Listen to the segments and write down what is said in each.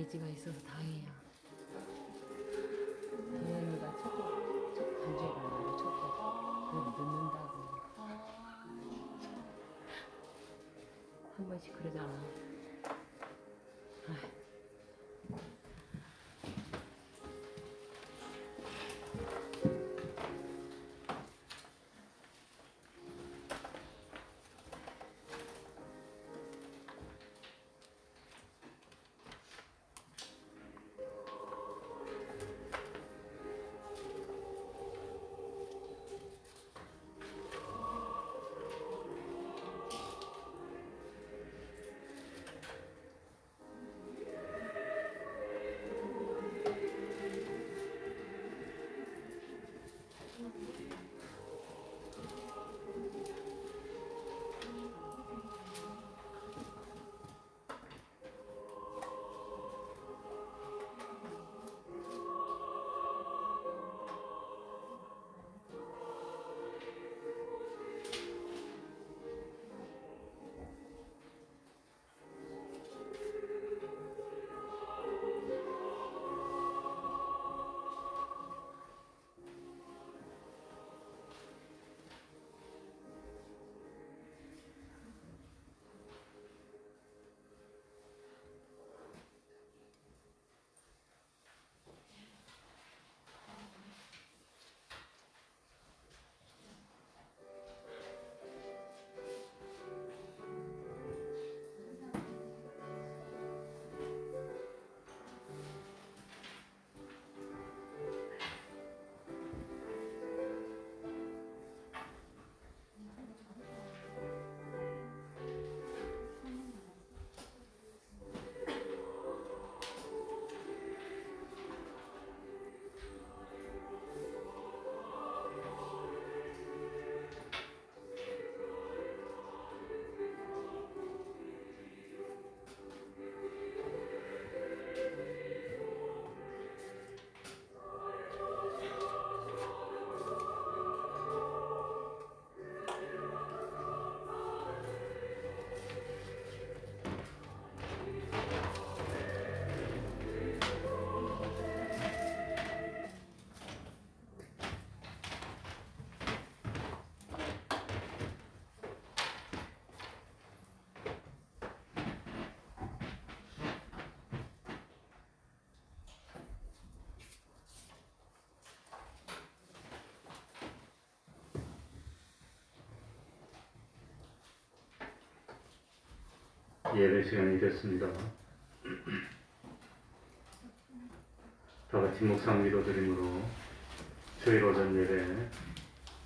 돼지가 있어서 다행이야. 도현이가 첫 간주에 가려고 쳤거든. 여기 늦는다고. 한 번씩 그러잖아. 아휴. 예배 시간이 됐습니다. 다 같이 묵상 기도드림으로 주일 오전 예배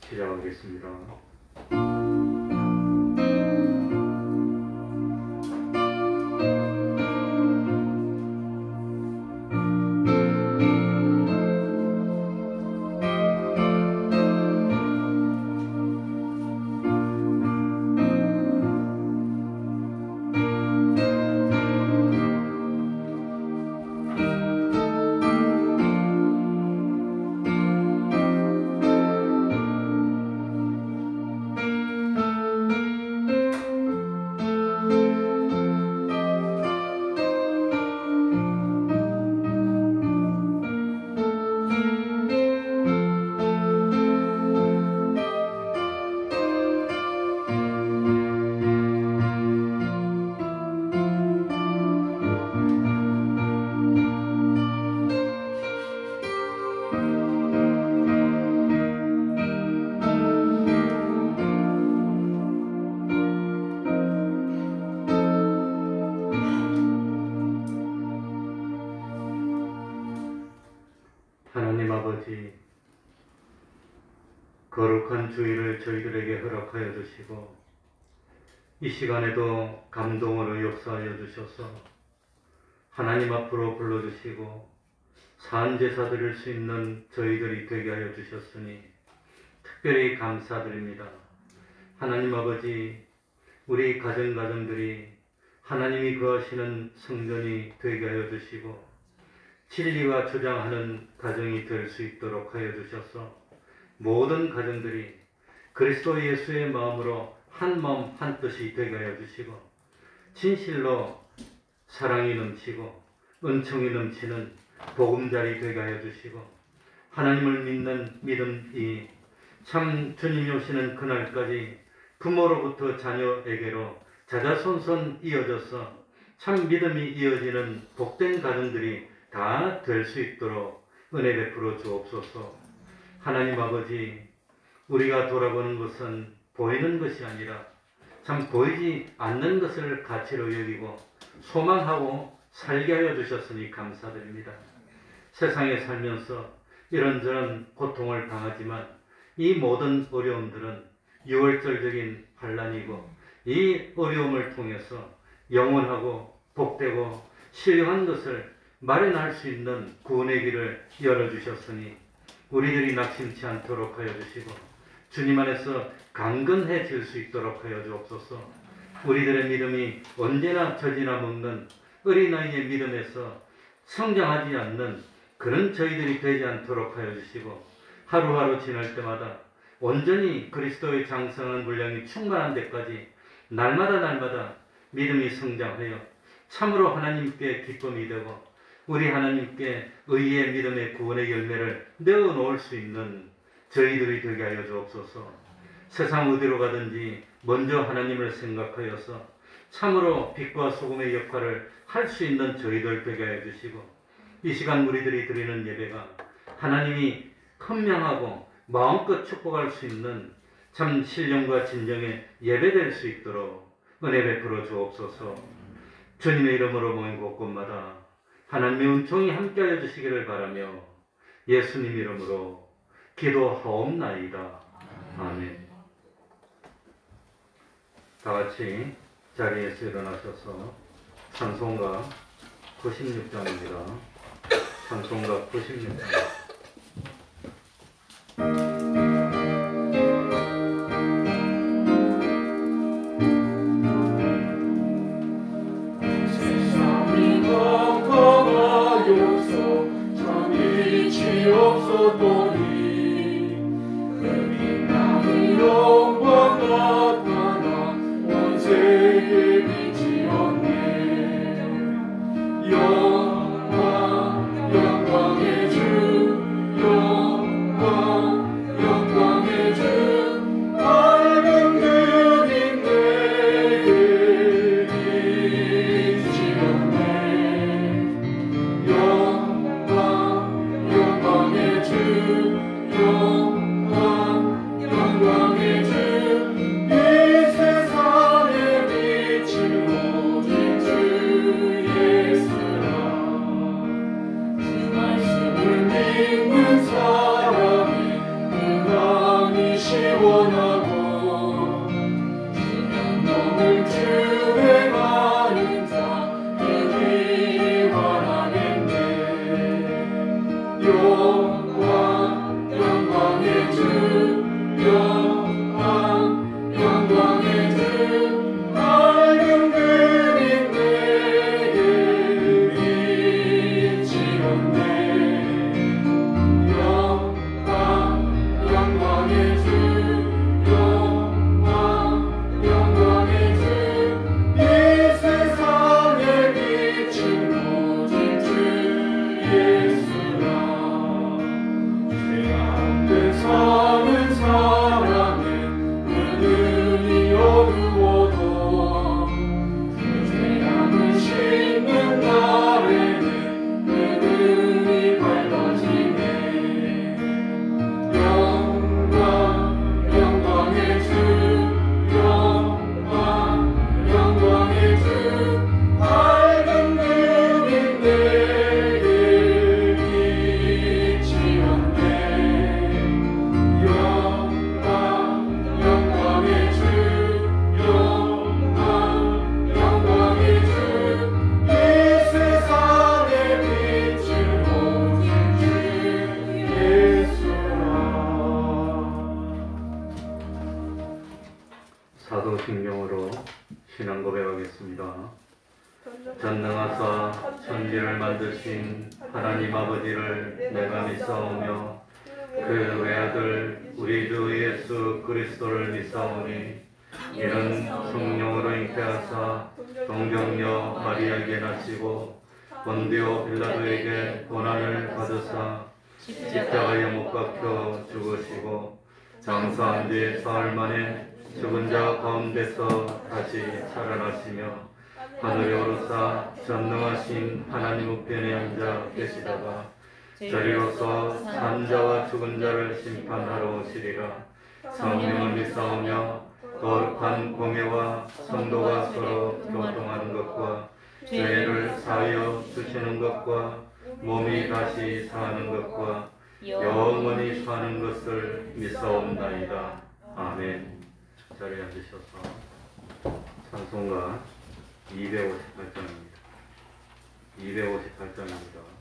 시작하겠습니다. 하나님 아버지, 거룩한 주일을 저희들에게 허락하여 주시고 이 시간에도 감동으로 역사하여 주셔서 하나님 앞으로 불러주시고 산제사 드릴 수 있는 저희들이 되게 하여 주셨으니 특별히 감사드립니다. 하나님 아버지, 우리 가정들이 하나님이 거하시는 성전이 되게 하여 주시고 진리가 주장하는 가정이 될 수 있도록 하여 주셔서 모든 가정들이 그리스도 예수의 마음으로 한 마음 한 뜻이 되게 하여 주시고 진실로 사랑이 넘치고 은총이 넘치는 보금자리 되게 하여 주시고 하나님을 믿는 믿음이 참 주님이 오시는 그날까지 부모로부터 자녀에게로 자자손손 이어져서 참 믿음이 이어지는 복된 가정들이 다 될 수 있도록 은혜 베풀어 주옵소서. 하나님 아버지, 우리가 돌아보는 것은 보이는 것이 아니라 참 보이지 않는 것을 가치로 여기고 소망하고 살게 하여 주셨으니 감사드립니다. 세상에 살면서 이런저런 고통을 당하지만 이 모든 어려움들은 유월절적인 환난이고 이 어려움을 통해서 영원하고 복되고 신령한 것을 마련할 수 있는 구원의 길을 열어주셨으니 우리들이 낙심치 않도록 하여 주시고 주님 안에서 강건해질 수 있도록 하여 주옵소서. 우리들의 믿음이 언제나 젖이나 먹는 어린아이의 믿음에서 성장하지 않는 그런 저희들이 되지 않도록 하여 주시고 하루하루 지날 때마다 온전히 그리스도의 장성한 분량이 충만한 데까지 날마다 믿음이 성장하여 참으로 하나님께 기쁨이 되고 우리 하나님께 의의 믿음의 구원의 열매를 내어 놓을 수 있는 저희들이 되게 하여 주옵소서. 세상 어디로 가든지 먼저 하나님을 생각하여서 참으로 빛과 소금의 역할을 할 수 있는 저희들 되게 하여 주시고 이 시간 우리들이 드리는 예배가 하나님이 현명하고 마음껏 축복할 수 있는 참 신령과 진정의 예배될 수 있도록 은혜 베풀어 주옵소서. 주님의 이름으로 모인 곳곳마다 하나님의 은총이 함께하여 주시기를 바라며 예수님 이름으로 기도하옵나이다. 아멘. 다같이 자리에서 일어나셔서 찬송가 96장입니다. 찬송가 96장. 사도신경으로 신앙 고백하겠습니다. 전능하사 천지를 만드신 하나님 아버지를 내가 믿사오며 그 외아들 우리 주 예수 그리스도를 믿사오니 이는 성령으로 잉태하사 동정녀 마리아에게 나시고 본디오 빌라도에게 고난을 받으사 십자가에 못 박혀 죽으시고 장사한 뒤 사흘 만에 죽은 자 가운데서 다시 살아나시며 하늘에 오르사 전능하신 하나님 우편에 앉아 계시다가 저리로서 산 자와 죽은 자를 심판하러 오시리라. 성령을 믿사오며 거룩한 공회와 성도가 서로 교통하는 것과 죄를 사하여 주시는 것과 몸이 다시 사는 것과 영원히 사는 것을 믿사옵나이다. 아멘. 자리에 앉으셔서 찬송가 258장입니다. 258장입니다.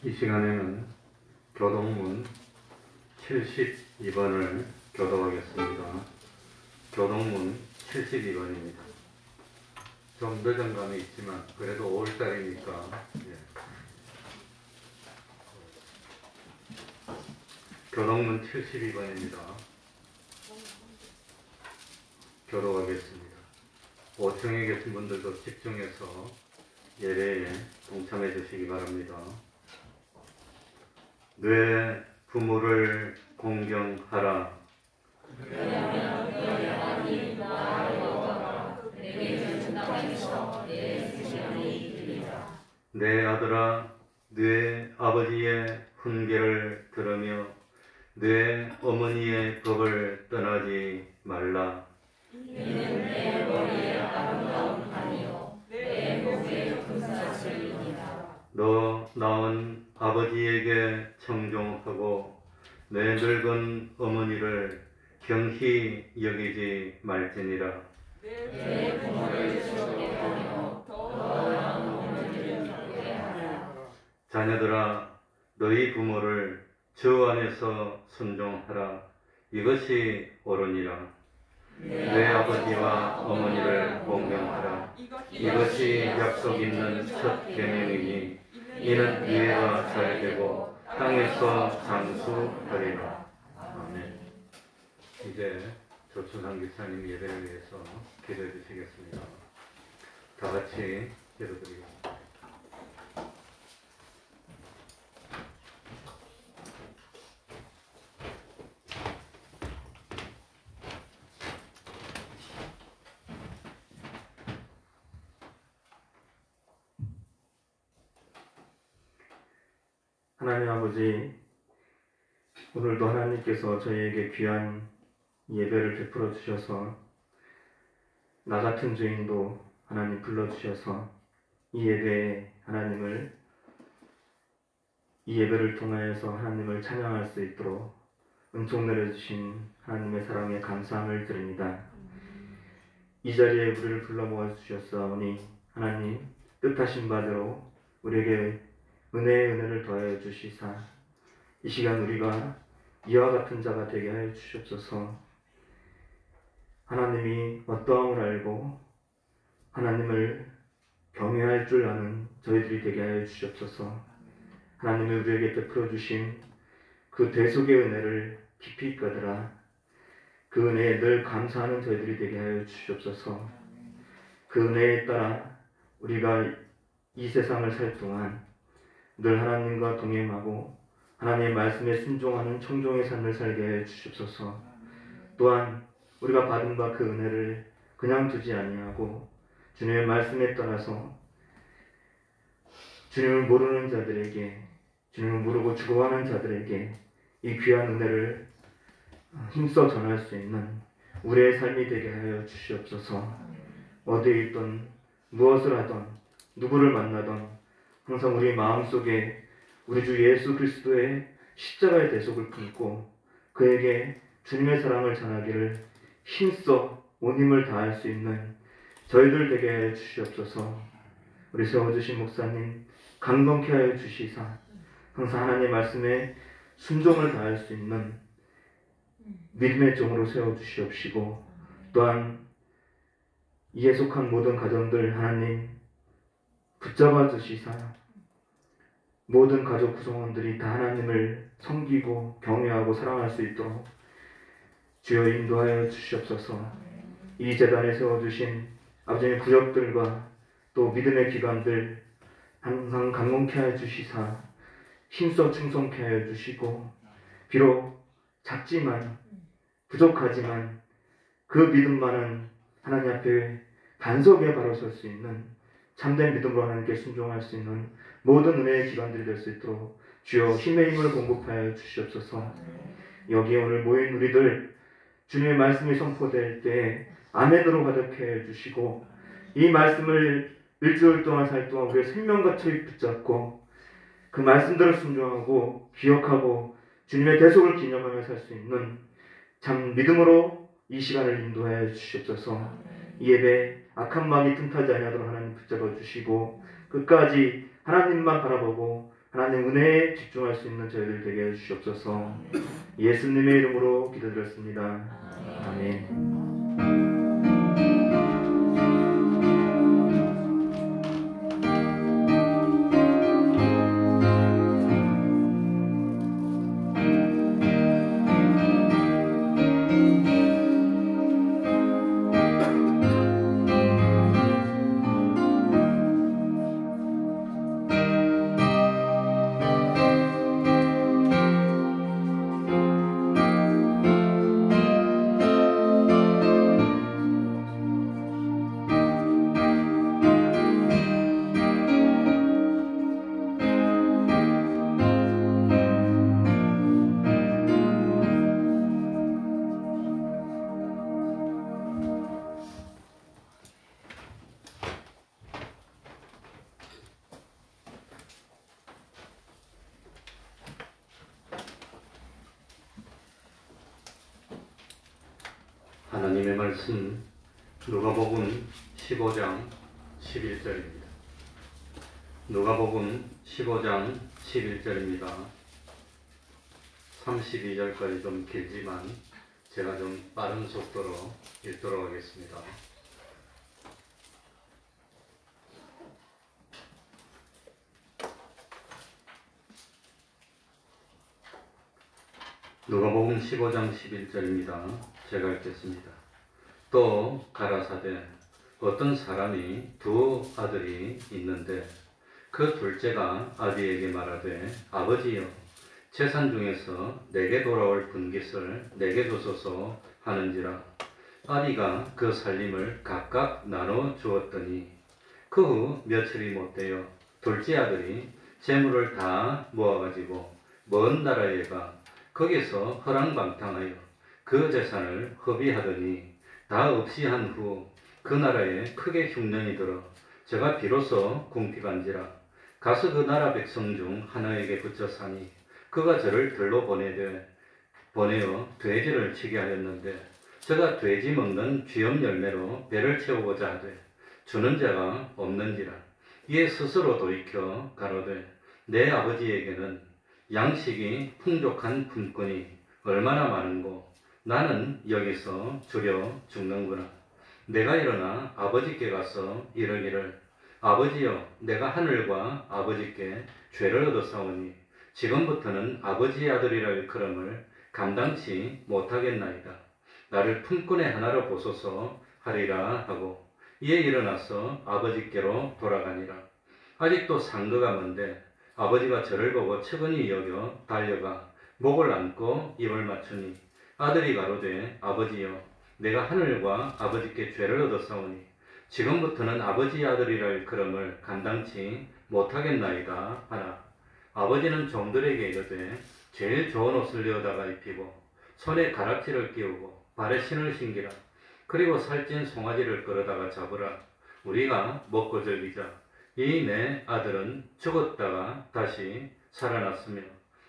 이 시간에는 교동문 72번을 교독하겠습니다. 교동문 72번입니다. 좀 늦은 감이 있지만 그래도 5월달이니까 교동문 72번입니다. 교독하겠습니다. 5층에 계신 분들도 집중해서 예배에 동참해 주시기 바랍니다. 뇌 부모를 공경하라. 왜냐하면 너희 하나님 나를 얻어라. 내게 준당하셔 내 수시함이 이르리라. 내 아들아, 네 아버지의 훈계를 들으며 내 어머니의 법을 떠나지 말라. 이는 내 머리에 아름다운 판이요 내 목에 금사슬이니라. 너 낳은 아버지에게 청종하고 내 늙은 어머니를 경히 여기지 말지니라. 내 부모를 즐겁게 하며 더 나은 어머니를 기쁘게 하라. 자녀들아, 너희 부모를 주 안에서 순종하라. 이것이 옳으니라. 내 아버지와 어머니를 공경하라. 이것이 약속 있는 첫 계명이니 이는 위에가 잘 되고 땅에서 장수하리라. 아멘. 이제 조춘상 기사님 예배를 위해서 기도해 주시겠습니다. 다 같이 기도드리겠습니다. 하나님 아버지, 오늘도 하나님께서 저희에게 귀한 예배를 베풀어 주셔서 나 같은 죄인도 하나님 불러주셔서 이 예배를 통하여서 하나님을 찬양할 수 있도록 은총 내려주신 하나님의 사랑에 감사함을 드립니다. 이 자리에 우리를 불러 모아주셨사오니 하나님 뜻하신 바대로 우리에게 은혜의 은혜를 더하여 주시사 이 시간 우리가 이와 같은 자가 되게 하여 주시옵소서. 하나님이 어떠함을 알고 하나님을 경외할 줄 아는 저희들이 되게 하여 주시옵소서. 하나님이 우리에게 베풀어 주신 그 대속의 은혜를 깊이 있거더라 그 은혜에 늘 감사하는 저희들이 되게 하여 주시옵소서. 그 은혜에 따라 우리가 이 세상을 살 동안 늘 하나님과 동행하고 하나님의 말씀에 순종하는 청종의 삶을 살게 해 주시옵소서. 또한 우리가 받은 바 그 은혜를 그냥 두지 아니하고 주님의 말씀에 따라서 주님을 모르는 자들에게, 주님을 모르고 죽어가는 자들에게 이 귀한 은혜를 힘써 전할 수 있는 우리의 삶이 되게 하여 주시옵소서. 어디에 있든 무엇을 하든 누구를 만나든 항상 우리 마음속에 우리 주 예수 그리스도의 십자가의 대속을 품고 그에게 주님의 사랑을 전하기를 힘써 온 힘을 다할 수 있는 저희들 되게 하여 주시옵소서. 우리 세워주신 목사님 강건케 하여 주시사 항상 하나님의 말씀에 순종을 다할 수 있는 믿음의 종으로 세워주시옵시고 또한 이에 속한 모든 가정들 하나님 붙잡아 주시사 모든 가족 구성원들이 다 하나님을 섬기고 경외하고 사랑할 수 있도록 주여 인도하여 주시옵소서. 이 재단에 세워주신 아버지의 구역들과 또 믿음의 기관들 항상 강건케 하여 주시사 힘써 충성케 하여 주시고 비록 작지만 부족하지만 그 믿음만은 하나님 앞에 반석에 바로 설 수 있는 참된 믿음으로 하나님께 순종할 수 있는 모든 은혜의 기관들이 될 수 있도록 주여 힘의 힘을 공급하여 주시옵소서. 여기에 오늘 모인 우리들 주님의 말씀이 선포될 때 아멘으로 가득해 주시고 이 말씀을 일주일 동안 살 동안 우리의 생명같이 붙잡고 그 말씀대로 순종하고 기억하고 주님의 대속을 기념하며 살 수 있는 참 믿음으로 이 시간을 인도하여 주시옵소서. 이 예배 악한 마음이 틈타지 아니하도록 하나님 붙잡아 주시고 끝까지 하나님만 바라보고 하나님 은혜에 집중할 수 있는 저희들 되게 해주시옵소서. 예수님의 이름으로 기도드렸습니다. 아멘. 하나님의 말씀 누가복음 15장 11절입니다. 누가복음 15장 11절입니다. 32절까지 좀 길지만 제가 좀 빠른 속도로 읽도록 하겠습니다. 누가복음 15장 11절입니다. 제가 읽겠습니다. 또 가라사대 어떤 사람이 두 아들이 있는데 그 둘째가 아비에게 말하되 아버지여 재산 중에서 내게 돌아올 분깃을 내게 주소서 하는지라. 아비가 그 살림을 각각 나눠 주었더니 그 후 며칠이 못되어 둘째 아들이 재물을 다 모아가지고 먼 나라에 가 거기서 허랑방탕하여 그 재산을 허비하더니 다 없이 한 후 그 나라에 크게 흉년이 들어 제가 비로소 궁핍한지라. 가서 그 나라 백성 중 하나에게 붙여 사니 그가 저를 들로 보내어 돼지를 치게 하였는데 제가 돼지 먹는 쥐염 열매로 배를 채우고자 하되 주는 자가 없는지라. 이에 스스로 돌이켜 가로되 내 아버지에게는 양식이 풍족한 품꾼이 얼마나 많은고 나는 여기서 주려 죽는구나. 내가 일어나 아버지께 가서 이르기를 아버지여 내가 하늘과 아버지께 죄를 얻었사오니 지금부터는 아버지의 아들이라 일컬음을 감당치 못하겠나이다. 나를 품꾼의 하나로 보소서 하리라 하고 이에 일어나서 아버지께로 돌아가니라. 아직도 상거가 먼데 아버지가 저를 보고 측은히 여겨 달려가 목을 안고 입을 맞추니 아들이 가로되 아버지여 내가 하늘과 아버지께 죄를 얻었사오니 지금부터는 아버지의 아들이라 일컬음을 감당치 못하겠나이다 하나. 아버지는 종들에게 이르되 제일 좋은 옷을 내어다가 입히고 손에 가락지를 끼우고 발에 신을 신기라. 그리고 살찐 송아지를 끌어다가 잡으라. 우리가 먹고 즐기자. 이 내 아들은 죽었다가 다시 살아났으며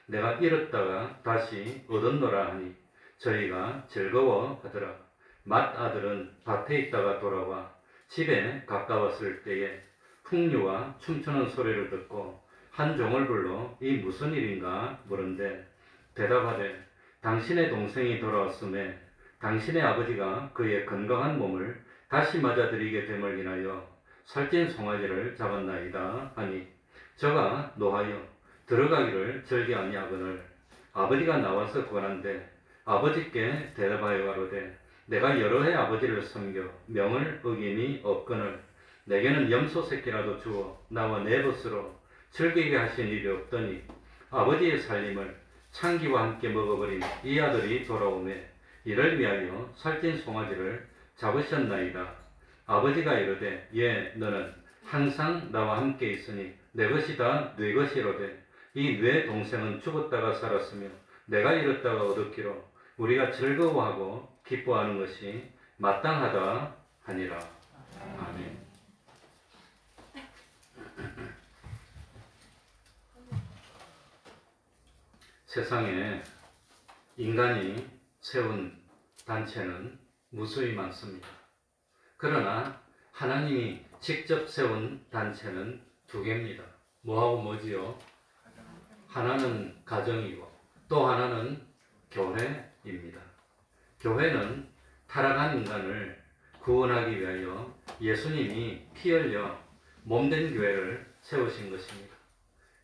내가 잃었다가 다시 얻었노라 하니 저희가 즐거워하더라. 맏아들은 밭에 있다가 돌아와 집에 가까웠을 때에 풍류와 춤추는 소리를 듣고 한 종을 불러 이 무슨 일인가 물은데 대답하되 당신의 동생이 돌아왔음에 당신의 아버지가 그의 건강한 몸을 다시 맞아들이게 됨을 인하여 살찐 송아지를 잡았나이다 하니 저가 노하여 들어가기를 절개 아니하거늘 아버지가 나와서 권한데 아버지께 대답하여 가로되 내가 여러 해 아버지를 섬겨 명을 어김이 없거늘 내게는 염소 새끼라도 주어 나와 내 벗으로 즐기게 하신 일이 없더니 아버지의 살림을 창기와 함께 먹어버린 이 아들이 돌아오매 이를 위하여 살찐 송아지를 잡으셨나이다. 아버지가 이르되 예 너는 항상 나와 함께 있으니 내 것이 다 네 것이로되 이 네 동생은 죽었다가 살았으며 내가 잃었다가 얻었기로 우리가 즐거워하고 기뻐하는 것이 마땅하다 하니라. 아멘. 세상에 인간이 세운 단체는 무수히 많습니다. 그러나 하나님이 직접 세운 단체는 두 개입니다. 뭐하고 뭐지요? 하나는 가정이고 또 하나는 교회입니다. 교회는 타락한 인간을 구원하기 위하여 예수님이 피 흘려 몸된 교회를 세우신 것입니다.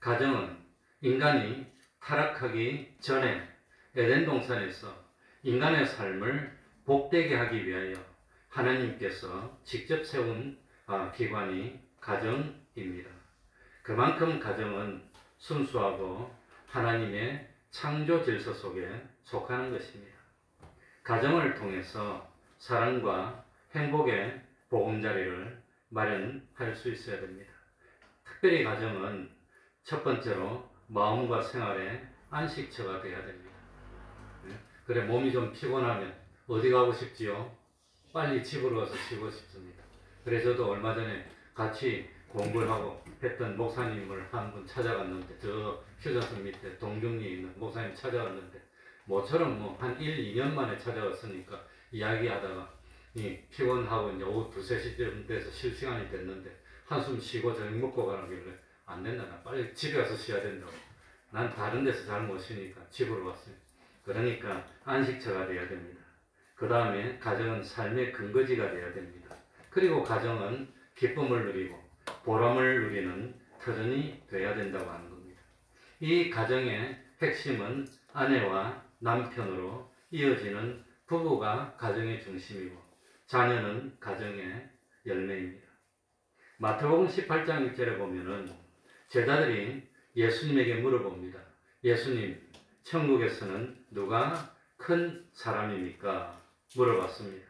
가정은 인간이 타락하기 전에 에덴 동산에서 인간의 삶을 복되게 하기 위하여 하나님께서 직접 세운 기관이 가정입니다. 그만큼 가정은 순수하고 하나님의 창조 질서 속에 속하는 것입니다. 가정을 통해서 사랑과 행복의 보금자리를 마련할 수 있어야 됩니다. 특별히 가정은 첫 번째로 마음과 생활의 안식처가 되어야 됩니다. 그래 몸이 좀 피곤하면 어디 가고 싶지요? 빨리 집으로 가서 쉬고 싶습니다. 그래 저도 얼마 전에 같이 공부를 하고 했던 목사님을 한 분 찾아갔는데 저 휴전선 밑에 동경리에 있는 목사님 찾아갔는데 모처럼 한 1, 2년 만에 찾아왔으니까 이야기하다가 피곤하고 이제 오후 2, 3시쯤 돼서 쉴 시간이 됐는데 한숨 쉬고 저녁 먹고 가라길래 안 된다. 나 빨리 집에 가서 쉬어야 된다고. 난 다른 데서 잘 못 쉬니까 집으로 왔어요. 그러니까 안식처가 돼야 됩니다. 그 다음에 가정은 삶의 근거지가 돼야 됩니다. 그리고 가정은 기쁨을 누리고 보람을 누리는 터전이 돼야 된다고 하는 겁니다. 이 가정의 핵심은 아내와 남편으로 이어지는 부부가 가정의 중심이고 자녀는 가정의 열매입니다. 마태복음 18장 1절에 보면은 제자들이 예수님에게 물어봅니다. 예수님, 천국에서는 누가 큰 사람입니까? 물어봤습니다.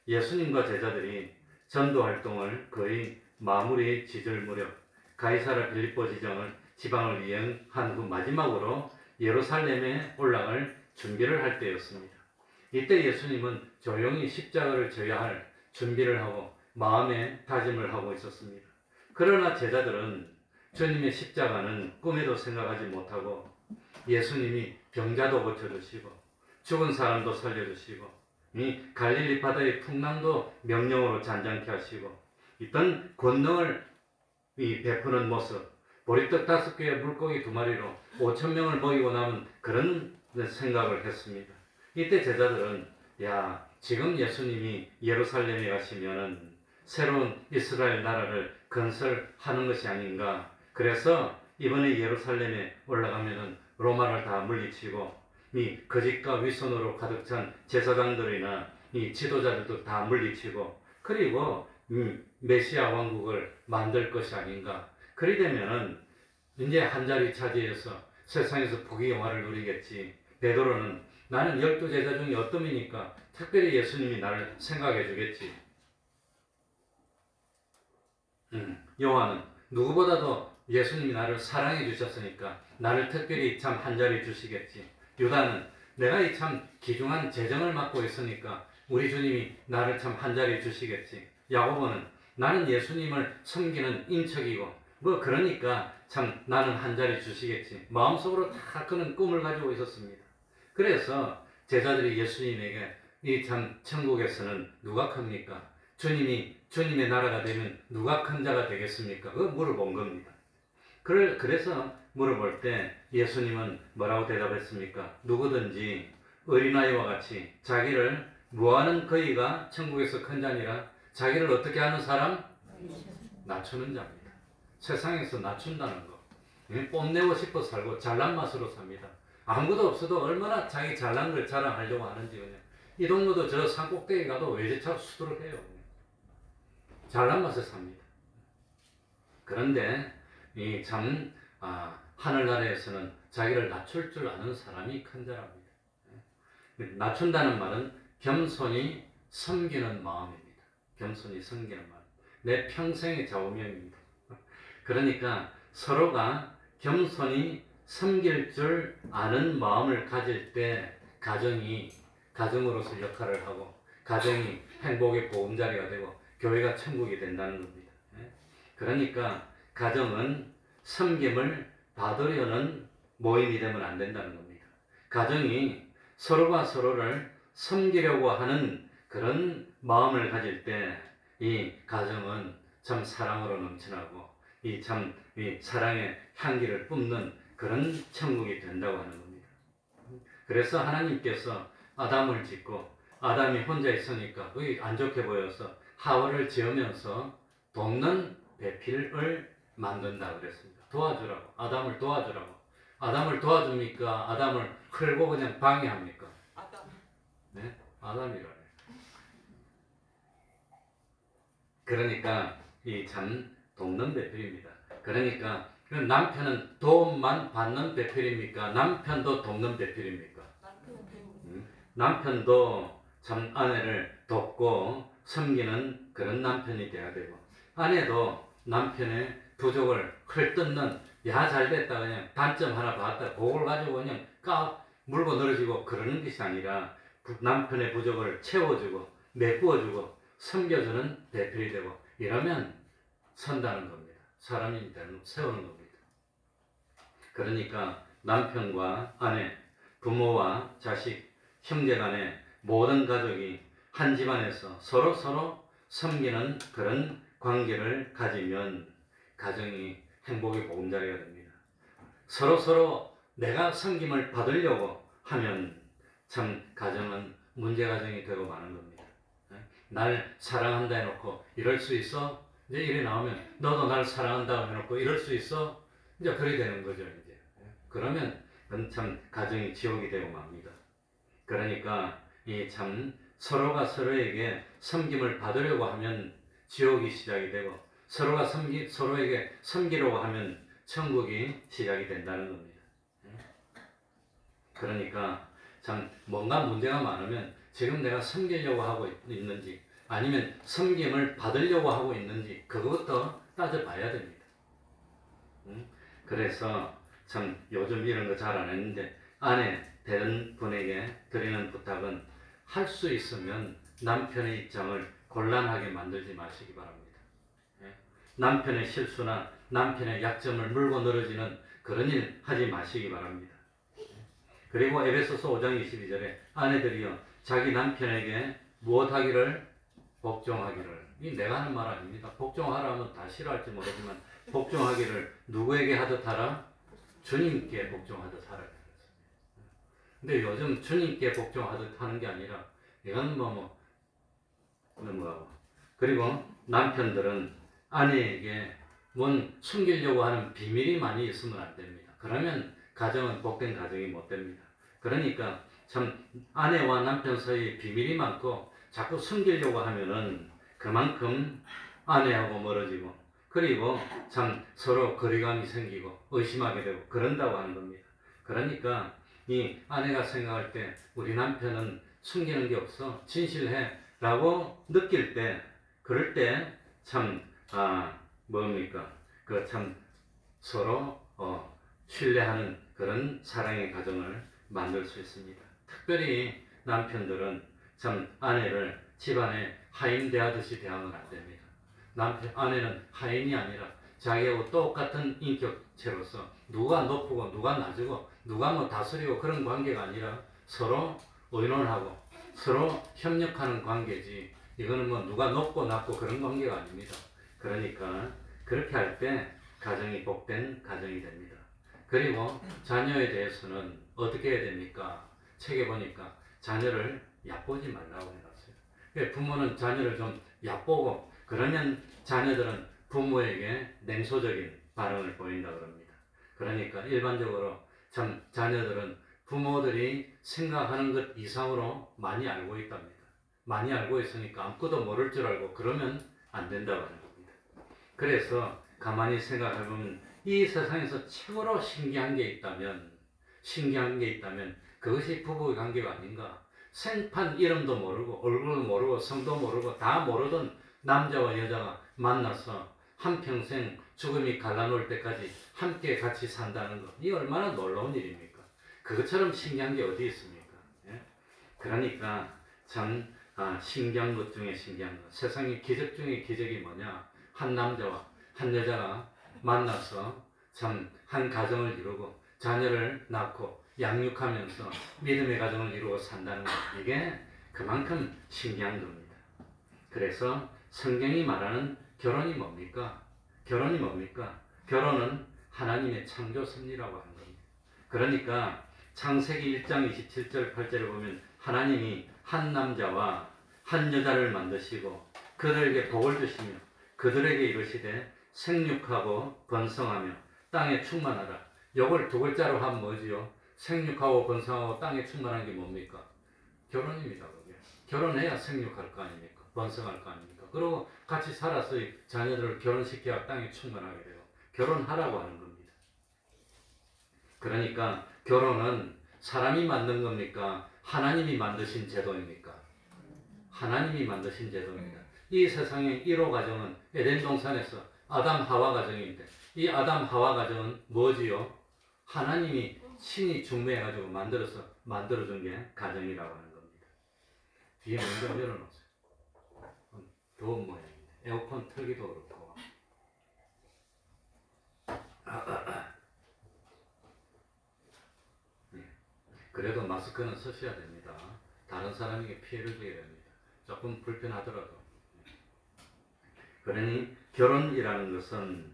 예수님과 제자들이 전도 활동을 거의 마무리 지절 무렵 가이사랴 빌립보 지방을 이행한 후 마지막으로 예루살렘에 올라갈 준비를 할 때였습니다. 이때 예수님은 조용히 십자가를 져야 할 준비를 하고 마음의 다짐을 하고 있었습니다. 그러나 제자들은 주님의 십자가는 꿈에도 생각하지 못하고 예수님이 병자도 고쳐주시고 죽은 사람도 살려주시고 이 갈릴리 바다의 풍랑도 명령으로 잔잔케 하시고 이떤 권능을 베푸는 모습, 보리떡 5개에 물고기 2마리로 5,000명을 먹이고 남은 그런 생각을 했습니다. 이때 제자들은 야, 지금 예수님이 예루살렘에 가시면은 새로운 이스라엘 나라를 건설하는 것이 아닌가. 그래서 이번에 예루살렘에 올라가면은 로마를 다 물리치고 이 거짓과 위선으로 가득 찬 제사장들이나 이 지도자들도 다 물리치고 그리고 메시아 왕국을 만들 것이 아닌가. 그리 되면은 이제 한 자리 차지해서 세상에서 부귀영화를 누리겠지. 베드로는 나는 12제자 중에 어뜸이니까 특별히 예수님이 나를 생각해 주겠지. 요한은 누구보다도 예수님이 나를 사랑해 주셨으니까 나를 특별히 참 한 자리 주시겠지. 유다는 내가 이 참 귀중한 재정을 맡고 있으니까 우리 주님이 나를 참 한 자리 주시겠지. 야고보는 나는 예수님을 섬기는 인척이고 그러니까 참 나는 한 자리 주시겠지. 마음속으로 다 그는 꿈을 가지고 있었습니다. 그래서 제자들이 예수님에게 이 참 천국에서는 누가 큽니까? 주님의 나라가 되면 누가 큰 자가 되겠습니까? 그걸 물어본 겁니다. 그래서 물어볼 때 예수님은 뭐라고 대답했습니까? 누구든지 어린아이와 같이 자기를 무하는 그이가 천국에서 큰 자니라. 자기를 어떻게 하는 사람? 낮추는 자입니다. 세상에서 낮춘다는 거. 뽐내고 싶어 살고 잘난 맛으로 삽니다. 아무것도 없어도 얼마나 자기 잘난 걸 자랑하려고 하는지 그냥. 이 동무도 저 산꼭대기 가도 외제차 수두룩 해요. 잘난 맛에 삽니다. 그런데 하늘나라에서는 자기를 낮출 줄 아는 사람이 큰 자랍니다. 낮춘다는 말은 겸손히 섬기는 마음입니다. 겸손히 섬기는 마음. 내 평생의 좌우명입니다. 그러니까 서로가 겸손히 섬길 줄 아는 마음을 가질 때 가정으로서 역할을 하고 가정이 행복의 보금자리가 되고 교회가 천국이 된다는 겁니다. 그러니까 가정은 섬김을 받으려는 모임이 되면 안 된다는 겁니다. 가정이 서로가 서로를 섬기려고 하는 그런 마음을 가질 때 이 가정은 참 사랑으로 넘쳐나고 이 사랑의 향기를 뿜는 그런 천국이 된다고 하는 겁니다. 그래서 하나님께서 아담을 짓고 아담이 혼자 있으니까 그게 안 좋게 보여서 하와를 지으면서 돕는 배필을 만든다 그랬습니다. 도와주라고. 아담을 도와주라고. 아담을 도와줍니까? 아담을 끌고 그냥 방해합니까? 네? 아담이라네. 그러니까 이 참 돕는 배필입니다. 그러니까 남편은 도움만 받는 배필입니까? 남편도 돕는 배필입니까? 남편도 참 아내를 돕고 섬기는 그런 남편이 돼야 되고 아내도 남편의 부족을 헐뜯는 야 잘됐다 그냥 단점 하나 봤다 그걸 가지고 그냥 물고 늘어지고 그러는 것이 아니라 남편의 부족을 채워주고 메꾸어주고 섬겨주는 배필이 되고 이러면 선다는 겁니다. 사람이 세우는 겁니다. 그러니까 남편과 아내, 부모와 자식, 형제간에 모든 가족이 한 집안에서 서로 섬기는 그런 관계를 가지면 가정이 행복의 보금자리가 됩니다. 서로 내가 섬김을 받으려고 하면 참 가정은 문제 가정이 되고 마는 겁니다. 날 사랑한다 해놓고 이럴 수 있어? 이제 이래 나오면 너도 날 사랑한다고 해놓고 이럴 수 있어? 이제 그래 되는 거죠. 이제 그러면 그건 참 가정이 지옥이 되고 맙니다. 그러니까 이 참 서로가 서로에게 섬김을 받으려고 하면 지옥이 시작이 되고 서로가 서로에게 섬기려고 하면 천국이 시작이 된다는 겁니다. 그러니까 참 뭔가 문제가 많으면 지금 내가 섬기려고 하고 있는지 아니면 섬김을 받으려고 하고 있는지 그것부터 따져봐야 됩니다. 그래서 참 요즘 이런 거 잘 안 했는데 아내 되는 분에게 드리는 부탁은 할 수 있으면 남편의 입장을 곤란하게 만들지 마시기 바랍니다. 남편의 실수나 남편의 약점을 물고 늘어지는 그런 일 하지 마시기 바랍니다. 그리고 에베소서 5장 22절에 아내들이여 자기 남편에게 무엇하기를 복종하기를 이 내가 하는 말 아닙니다. 복종하라면 다 싫어할지 모르지만 복종하기를 누구에게 하듯 하라? 주님께 복종하듯 하라. 근데 요즘 주님께 복종하듯 하는 게 아니라 이건 넘어가고 그리고 남편들은 아내에게 뭔 숨기려고 하는 비밀이 많이 있으면 안 됩니다. 그러면 가정은 복된 가정이 못 됩니다. 그러니까 참 아내와 남편 사이에 비밀이 많고 자꾸 숨기려고 하면은 그만큼 아내하고 멀어지고 그리고 참 서로 거리감이 생기고 의심하게 되고 그런다고 하는 겁니다. 그러니까 이 아내가 생각할 때 우리 남편은 숨기는 게 없어 진실해 라고 느낄 때 그럴 때 참 그 참 서로 신뢰하는 그런 사랑의 가정을 만들 수 있습니다. 특별히 남편들은 참 아내를 집안의 하인 대하듯이 대하면 안 됩니다. 아내는 하인이 아니라 자기하고 똑같은 인격체로서 누가 높고 누가 낮고 누가 다스리고 그런 관계가 아니라 서로 의논하고 서로 협력하는 관계지 이거는 누가 높고 낮고 그런 관계가 아닙니다. 그러니까 그렇게 할 때 가정이 복된 가정이 됩니다. 그리고 자녀에 대해서는 어떻게 해야 됩니까? 책에 보니까 자녀를 얕보지 말라고 해놨어요. 부모는 자녀를 좀 얕보고 그러면 자녀들은 부모에게 냉소적인 반응을 보인다 그럽니다. 그러니까 일반적으로 참 자녀들은 부모들이 생각하는 것 이상으로 많이 알고 있답니다. 많이 알고 있으니까 아무것도 모를 줄 알고 그러면 안 된다고 하는 겁니다. 그래서 가만히 생각해보면 이 세상에서 최고로 신기한 게 있다면 그것이 부부의 관계가 아닌가. 생판 이름도 모르고 얼굴도 모르고 성도 모르고 다 모르던 남자와 여자가 만나서 한평생 죽음이 갈라놓을 때까지 함께 같이 산다는 것. 이 얼마나 놀라운 일입니까? 그것처럼 신기한 게 어디 있습니까? 예? 그러니까 참 신기한 것 중에 신기한 것. 세상의 기적 중에 기적이 뭐냐? 한 남자와 한 여자가 만나서 참 한 가정을 이루고 자녀를 낳고 양육하면서 믿음의 가정을 이루고 산다는 것. 이게 그만큼 신기한 겁니다. 그래서 성경이 말하는 결혼이 뭡니까? 결혼은 하나님의 창조 섭리라고 하는 겁니다. 그러니까 창세기 1장 27절 8절을 보면 하나님이 한 남자와 한 여자를 만드시고 그들에게 복을 주시며 그들에게 이르시되 생육하고 번성하며 땅에 충만하라. 요걸 두 글자로 하면 뭐지요? 생육하고 번성하고 땅에 충만한 게 뭡니까? 결혼입니다. 그게. 결혼해야 생육할 거 아닙니까? 번성할 거 아닙니까? 그리고 같이 살아서 자녀들을 결혼시켜야 땅에 충만하게 되고 결혼하라고 하는 겁니다. 그러니까 결혼은 사람이 만든 겁니까? 하나님이 만드신 제도입니까? 하나님이 만드신 제도입니다. 이 세상의 1호 가정은 에덴 동산에서 아담 하와 가정인데 이 아담 하와 가정은 뭐지요? 하나님이 신이 중매해가지고 만들어준 게 가정이라고 하는 겁니다. 뒤에 먼저 열어놓으세요. 더운 모양인데 에어컨 틀기도 그렇고 그래도 마스크는 쓰셔야 됩니다. 다른 사람에게 피해를 주게 됩니다. 조금 불편하더라도. 그러니 결혼이라는 것은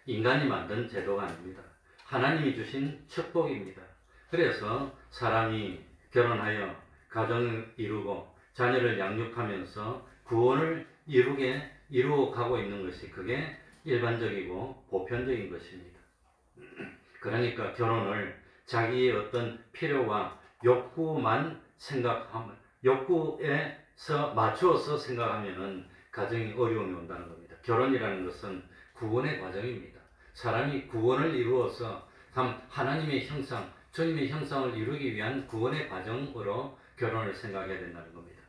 인간이 만든 제도가 아닙니다. 하나님이 주신 축복입니다. 그래서 사람이 결혼하여 가정을 이루고 자녀를 양육하면서 구원을 이루어 가고 있는 것이 그게 일반적이고 보편적인 것입니다. 그러니까 결혼을 자기의 어떤 필요와 욕구만 생각하면, 욕구에서 맞추어서 생각하면은 가정이 어려움이 온다는 겁니다. 결혼이라는 것은 구원의 과정입니다. 사람이 구원을 이루어서 하나님의 형상, 주님의 형상을 이루기 위한 구원의 과정으로 결혼을 생각해야 된다는 겁니다.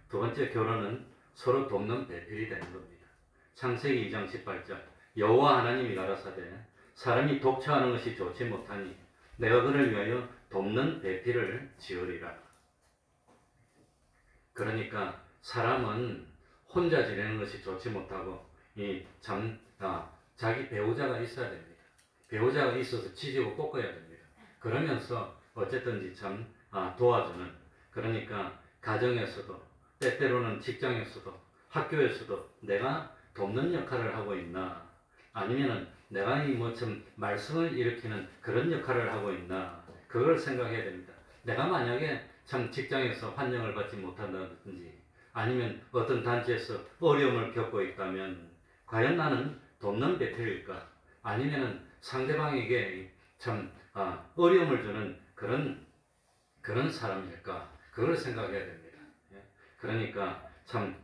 두 번째, 결혼은 서로 돕는 배필이 되는 겁니다. 창세기 2장 18절 여호와 하나님이 가라사대 사람이 독처하는 것이 좋지 못하니 내가 그를 위하여 돕는 배필을 지으리라. 그러니까 사람은 혼자 지내는 것이 좋지 못하고 자기 배우자가 있어야 됩니다. 배우자가 있어서 지지고 꺾어야 됩니다. 그러면서 어쨌든지 도와주는, 그러니까 가정에서도 때때로는 직장에서도 학교에서도 내가 돕는 역할을 하고 있나, 아니면은 내가 말씀을 일으키는 그런 역할을 하고 있나, 그걸 생각해야 됩니다. 내가 만약에 직장에서 환영을 받지 못한다든지 아니면 어떤 단체에서 어려움을 겪고 있다면 과연 나는 돕는 배필일까? 아니면은 상대방에게 어려움을 주는 그런 사람일까? 그걸 생각해야 됩니다. 그러니까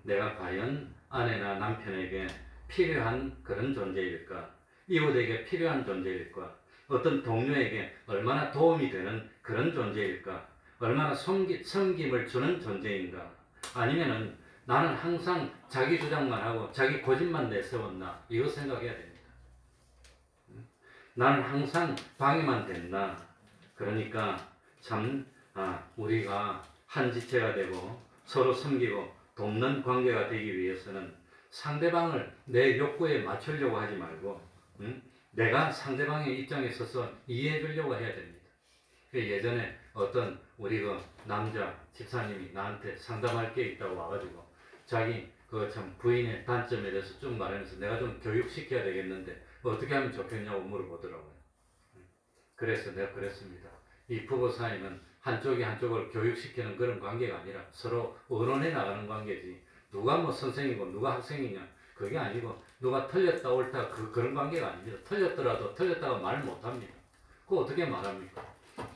내가 과연 아내나 남편에게 필요한 그런 존재일까? 이웃에게 필요한 존재일까? 어떤 동료에게 얼마나 도움이 되는 그런 존재일까? 얼마나 섬김을 주는 존재인가? 아니면은 나는 항상 자기 주장만 하고 자기 고집만 내세웠나? 이거 생각해야 됩니다. 나는 항상 방해만 됐나? 그러니까 우리가 한 지체가 되고 서로 섬기고 돕는 관계가 되기 위해서는 상대방을 내 욕구에 맞추려고 하지 말고 내가 상대방의 입장에 서서 이해해 주려고 해야 됩니다. 예전에 어떤 우리 남자 집사님이 나한테 상담할 게 있다고 와가지고 자기 부인의 단점에 대해서 쭉 말하면서 내가 좀 교육시켜야 되겠는데 어떻게 하면 좋겠냐고 물어보더라고요. 그래서 내가 그랬습니다. 이 부부 사이는 한쪽이 한쪽을 교육시키는 그런 관계가 아니라 서로 의논해 나가는 관계지, 누가 선생이고 누가 학생이냐 그게 아니고, 누가 틀렸다 옳다 그런 관계가 아닙니다. 틀렸더라도 틀렸다고 말 못합니다. 그거 어떻게 말합니까?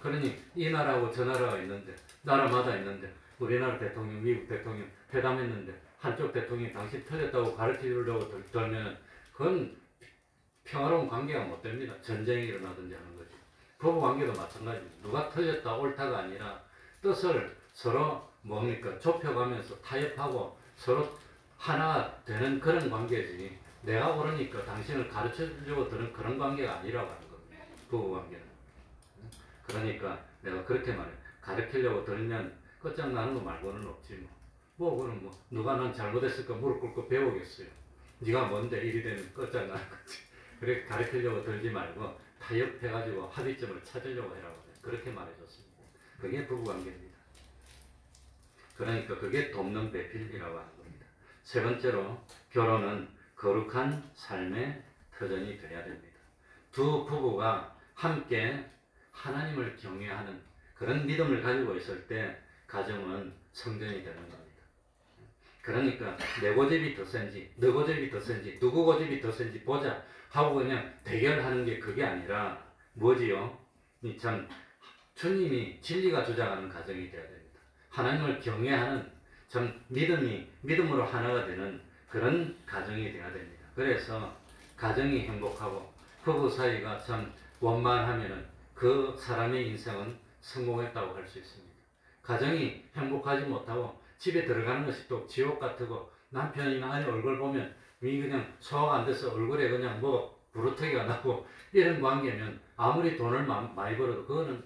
그러니 이 나라하고 저 나라가 있는데, 나라마다 있는데, 우리나라 대통령, 미국 대통령 회담했는데 한쪽 대통령이 당신 틀렸다고 가르쳐 주려고 들면 그건 평화로운 관계가 못 됩니다. 전쟁이 일어나든지 하는 거지. 부부 관계도 마찬가지입니다. 누가 틀렸다 옳다가 아니라 뜻을 서로 좁혀가면서 타협하고 서로 하나 되는 그런 관계지, 내가 옳으니까 당신을 가르쳐 주려고 드는 그런 관계가 아니라고 하는 겁니다. 부부 관계는. 그러니까 내가 그렇게 말해. 가르치려고 들면 끝장나는 거 말고는 없지 그럼 누가 난 잘못했을까 무릎 꿇고 배우겠어요. 네가 뭔데 이리 되면 끝장나는 거지. 그렇게 가르치려고 들지 말고 타협해가지고 합의점을 찾으려고 해라고 그렇게 말해줬습니다. 그게 부부관계입니다. 그러니까 그게 돕는 배필이라고 하는 겁니다. 세 번째로, 결혼은 거룩한 삶의 터전이 되어야 됩니다. 두 부부가 함께 하나님을 경외하는 그런 믿음을 가지고 있을 때 가정은 성전이 되는 겁니다. 그러니까 내 고집이 더 센지 너 고집이 더 센지 누구 고집이 더 센지 보자 하고 그냥 대결하는 게 그게 아니라 뭐지요? 주님이 진리가 주장하는 가정이 되어야 됩니다. 하나님을 경외하는 믿음으로 하나가 되는 그런 가정이 되어야 됩니다. 그래서 가정이 행복하고 부부 사이가 원만하면은 그 사람의 인생은 성공했다고 할 수 있습니다. 가정이 행복하지 못하고 집에 들어가는 것이 또 지옥 같고, 남편이나 아내 얼굴 보면 그냥 소화가 안 돼서 얼굴에 그냥 부르트기가 나고 이런 관계면 아무리 돈을 많이 벌어도 그거는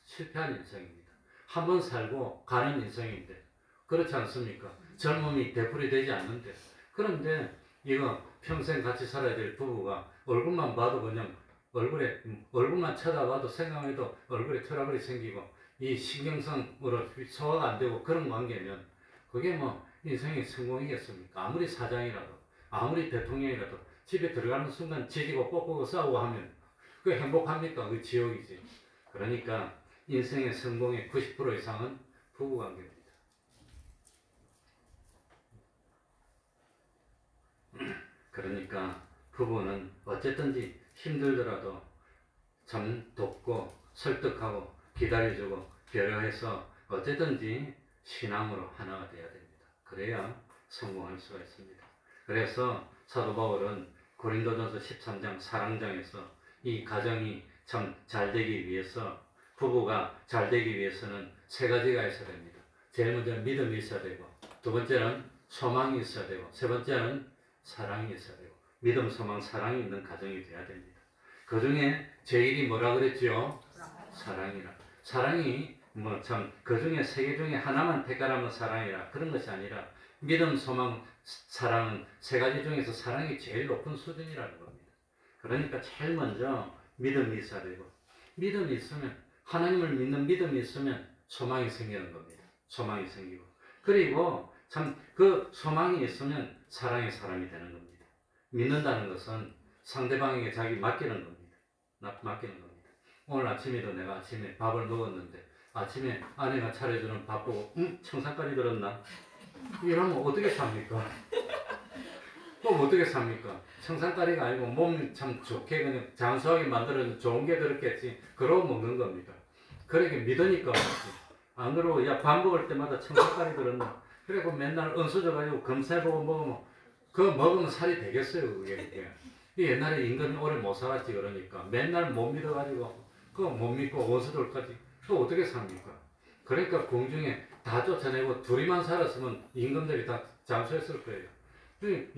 실패한 인생입니다. 한 번 살고 가는 인생인데, 그렇지 않습니까? 젊음이 되풀이 되지 않는데. 그런데 이거 평생 같이 살아야 될 부부가 얼굴만 봐도 그냥 얼굴만 쳐다봐도 생각해도 얼굴에 트러블이 생기고 이 신경성으로 소화가 안 되고 그런 관계면 그게 뭐 인생의 성공이겠습니까? 아무리 사장이라도 아무리 대통령이라도 집에 들어가는 순간 지지고 뽀뽀고 싸우고 하면 그 행복합니까? 그 지옥이지. 그러니까 인생의 성공의 90% 이상은 부부관계입니다. 그러니까 부부는 어쨌든지 힘들더라도 참 돕고 설득하고 기다려주고 배려해서 어쨌든지 신앙으로 하나가 되어야 됩니다. 그래야 성공할 수가 있습니다. 그래서 사도 바울은 고린도전서 13장 사랑장에서 이 가정이 참 잘되기 위해서 부부가 잘되기 위해서는 세 가지가 있어야 됩니다. 제일 먼저 믿음이 있어야 되고, 두 번째는 소망이 있어야 되고, 세 번째는 사랑이 있어야 되고, 믿음, 소망, 사랑이 있는 가정이 되어야 됩니다. 그 중에 제일이 뭐라 그랬지요? 사랑이라. 사랑이 뭐 참 그 중에 세 개 중에 하나만 택하라면 사랑이라 그런 것이 아니라 믿음, 소망, 사랑은 세 가지 중에서 사랑이 제일 높은 수준이라는 겁니다. 그러니까 제일 먼저 믿음이 있어야 되고, 믿음이 있으면 하나님을 믿는 믿음이 있으면 소망이 생기는 겁니다. 소망이 생기고, 그리고 참 그 소망이 있으면 사랑의 사람이 되는 겁니다. 믿는다는 것은 상대방에게 자기 맡기는 겁니다. 맡기는 겁니다. 오늘 아침에도 내가 아침에 밥을 먹었는데 아침에 아내가 차려주는 밥 보고 청산까지 들었나? 이러면 어떻게 삽니까? 그럼 어떻게 삽니까? 청산가리가 아니고 몸 참 좋게 그냥 장수하게 만들어서 좋은 게 들었겠지. 그러고 먹는 겁니다. 그렇게 믿으니까 먹지. 안 그러고 야 밥 먹을 때마다 청산가리 들었나? 그리고 맨날 은수저가지고 검사해보고 먹으면 그거 먹으면 살이 되겠어요. 그게. 옛날에 임금이 오래 못 살았지. 그러니까 맨날 못 믿어가지고 그거 못 믿고 은수들까지 또 어떻게 삽니까? 그러니까 궁중에 다 쫓아내고 둘이만 살았으면 임금들이 다 장수했을 거예요.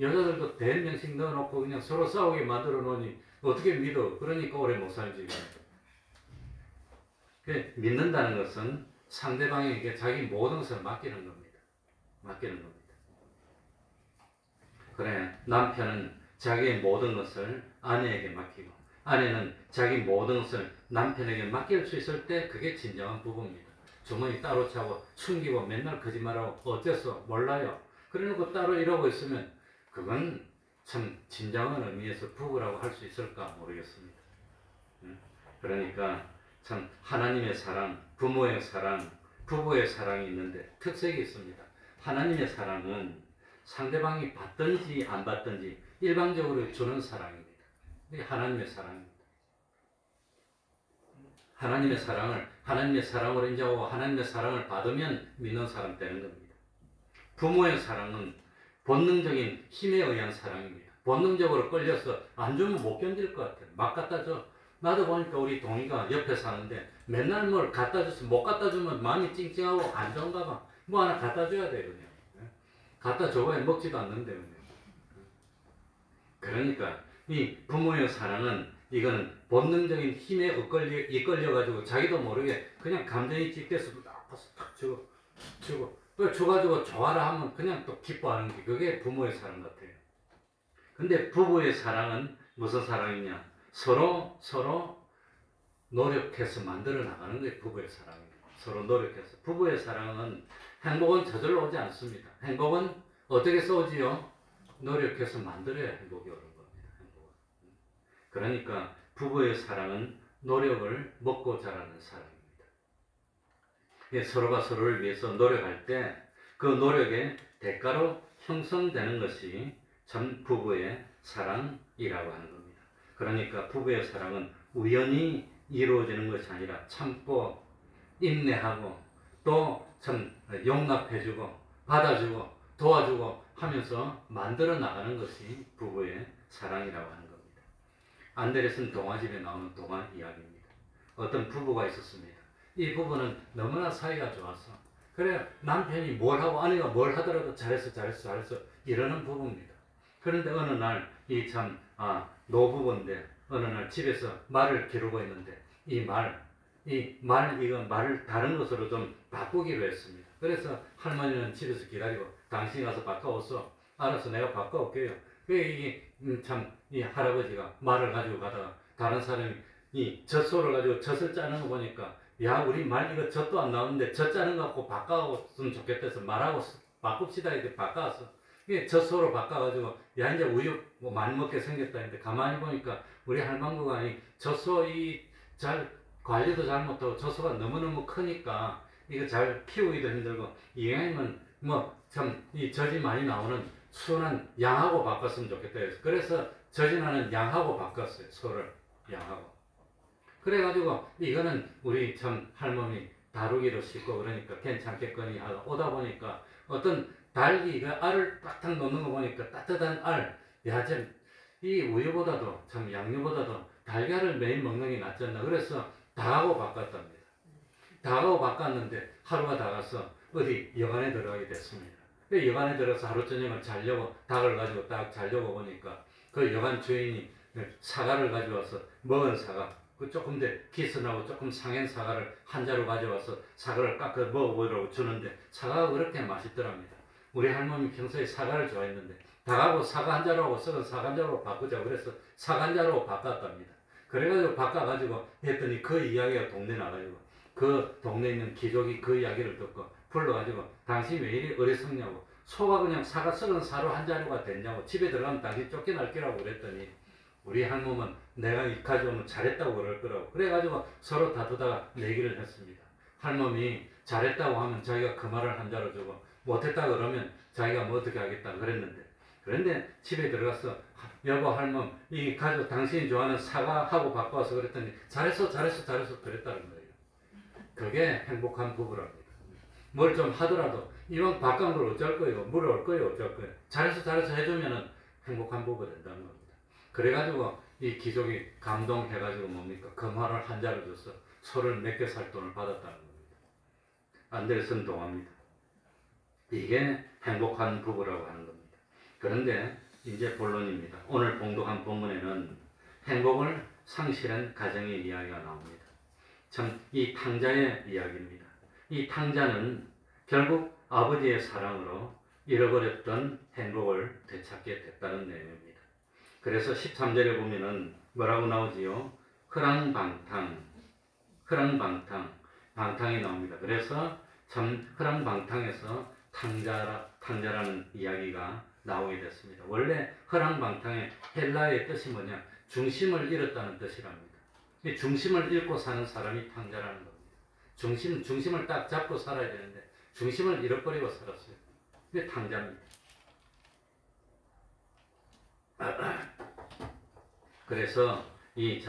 여자들도 대명씩 넣어놓고 그냥 서로 싸우게 만들어 놓으니 어떻게 믿어? 그러니까 오래 못 살지. 믿는다는 것은 상대방에게 자기 모든 것을 맡기는 겁니다. 맡기는 겁니다. 그래, 남편은 자기의 모든 것을 아내에게 맡기고, 아내는 자기 모든 것을 남편에게 맡길 수 있을 때 그게 진정한 부부입니다. 주머니 따로 차고 숨기고 맨날 거짓말하고 어째서 몰라요. 그래놓고 따로 이러고 있으면 그건 참 진정한 의미에서 부부라고 할 수 있을까 모르겠습니다. 그러니까 참 하나님의 사랑, 부모의 사랑, 부부의 사랑이 있는데 특색이 있습니다. 하나님의 사랑은 상대방이 받든지 안 받든지 일방적으로 주는 사랑입니다. 이게 하나님의 사랑입니다. 하나님의 사랑을 하나님의 사랑으로 인정하고 하나님의 사랑을 받으면 믿는 사람 되는 겁니다. 부모의 사랑은 본능적인 힘에 의한 사랑입니다. 본능적으로 끌려서 안 주면 못 견딜 것 같아요. 막 갖다 줘. 나도 보니까 우리 동이가 옆에 사는데 맨날 뭘 갖다 줘서 못 갖다 주면 마음이 찡찡하고 안 좋은가 봐. 뭐 하나 갖다 줘야 돼 그냥. 갖다 줘봐야 먹지도 않는데 그냥. 그러니까 이 부모의 사랑은 이거는 본능적인 힘에 이끌려가지고 자기도 모르게 그냥 감정이 찝대서 나빠서 탁 주고 또 줘가지고 좋아라 하면 그냥 또 기뻐하는 게 그게 부모의 사랑 같아요. 근데 부부의 사랑은 무슨 사랑이냐? 서로 노력해서 만들어 나가는 게 부부의 사랑입니다. 서로 노력해서. 부부의 사랑은 행복은 저절로 오지 않습니다. 행복은 어떻게 쏘지요? 노력해서 만들어야 행복이 오는 겁니다. 행복은. 그러니까 부부의 사랑은 노력을 먹고 자라는 사랑입니다. 서로가 서로를 위해서 노력할 때 그 노력의 대가로 형성되는 것이 참 부부의 사랑이라고 하는 겁니다. 그러니까 부부의 사랑은 우연히 이루어지는 것이 아니라 참고 인내하고 또 참 용납해주고 받아주고 도와주고 하면서 만들어 나가는 것이 부부의 사랑이라고 하는 겁니다. 안데레슨 동화집에 나오는 동화 이야기입니다. 어떤 부부가 있었습니다. 이 부부는 너무나 사이가 좋았어. 그래 남편이 뭘 하고 아내가 뭘 하더라도 잘했어 이러는 부부입니다. 그런데 어느 날 이 참 노부부인데 어느 날 집에서 말을 기르고 있는데 말을 다른 것으로 좀 바꾸기로 했습니다. 그래서 할머니는 집에서 기다리고 당신이 가서 바꿔왔어. 알았어, 내가 바꿔올게요. 이 할아버지가 말을 가지고 가다가 다른 사람이 이 젖소를 가지고 젖을 짜는 거 보니까 야 우리 말 이거 젖도 안 나오는데 젖 짜는 거 갖고 바꿔왔으면 좋겠다 해서 말하고 바꿉시다 이렇게 바꿔서 이게 젖소로 바꿔가지고 야 이제 우유 뭐 많이 먹게 생겼다 했는데 가만히 보니까 우리 할망구가 이 젖소 잘 관리도 잘못하고 젖소가 너무너무 크니까 이거 잘 키우기도 힘들고 이왕이면 뭐 참 이 젖이 많이 나오는 순한 양하고 바꿨으면 좋겠다 해서 그래서 젖이 나는 양하고 바꿨어요. 소를 양하고. 그래가지고 이거는 우리 참 할머니 다루기도 쉽고 그러니까 괜찮겠거니 하다 오다 보니까 어떤 닭이가 알을 딱 놓는 거 보니까 따뜻한 알, 야, 이 우유보다도 참 양유보다도 달걀을 매일 먹는 게 낫지 않나. 그래서 닭하고 바꿨답니다. 닭하고 바꿨는데 하루가 다 가서 어디 여관에 들어가게 됐습니다. 여관에 들어가서 하루 저녁을 자려고 닭을 가지고 딱 자려고 보니까 그 여관 주인이 사과를 가져와서 먹은 사과 그 조금 더 기스나고 조금 상한 사과를 한 자루 가져와서 사과를 깎아 먹어보라고 주는데 사과가 그렇게 맛있더랍니다. 우리 할머니 평소에 사과를 좋아했는데 닭하고 사과 한 자루하고 썩은 사과 한 자루로 바꾸자고 그래서 사과 한 자루로 바꿨답니다. 그래가지고 바꿔가지고 했더니 그 이야기가 동네 나가지고 그 동네에 있는 귀족이 그 이야기를 듣고 불러가지고 당신 왜 이리 어리석냐고 소가 그냥 사과 썩은 사료 한 자루가 됐냐고 집에 들어가면 당신 쫓겨날 거라고 그랬더니 우리 할머니는 내가 이 가져오면 잘했다고 그럴 거라고 그래가지고 서로 다투다가 내기를 했습니다. 할머니 잘했다고 하면 자기가 그 말을 한 자루 주고 못했다 그러면 자기가 뭐 어떻게 하겠다 그랬는데 그런데 집에 들어가서 여보 할머니 이 가족 당신이 좋아하는 사과하고 바꿔서 그랬더니 잘했어 그랬다는 거예요. 그게 행복한 부부랍니다. 뭘 좀 하더라도 이왕 바꾼 걸 어쩔 거예요. 물어올 거예요. 어쩔 거예요. 잘해서 해주면은 행복한 부부 된다는 겁니다. 그래가지고 이 귀족이 감동해가지고 뭡니까? 금화를 한 자루 줘서 소를 몇 개 살 돈을 받았다는 겁니다. 안데르슨 동화입니다. 이게 행복한 부부라고 하는 겁니다. 그런데 이제 본론입니다. 오늘 봉독한 본문에는 행복을 상실한 가정의 이야기가 나옵니다. 참 이 탕자의 이야기입니다. 이 탕자는 결국 아버지의 사랑으로 잃어버렸던 행복을 되찾게 됐다는 내용입니다. 그래서 13절에 보면은 뭐라고 나오지요? 방탕이 나옵니다. 그래서 참 허랑방탕에서 탕자라는 이야기가 나오게 됐습니다. 원래 허랑방탕의 헬라어의 뜻이 뭐냐? 중심을 잃었다는 뜻이랍니다. 이 중심을 잃고 사는 사람이 탕자라는 겁니다. 중심을 딱 잡고 살아야 되는데 중심을 잃어버리고 살았어요. 이게 탕자입니다. 그래서 이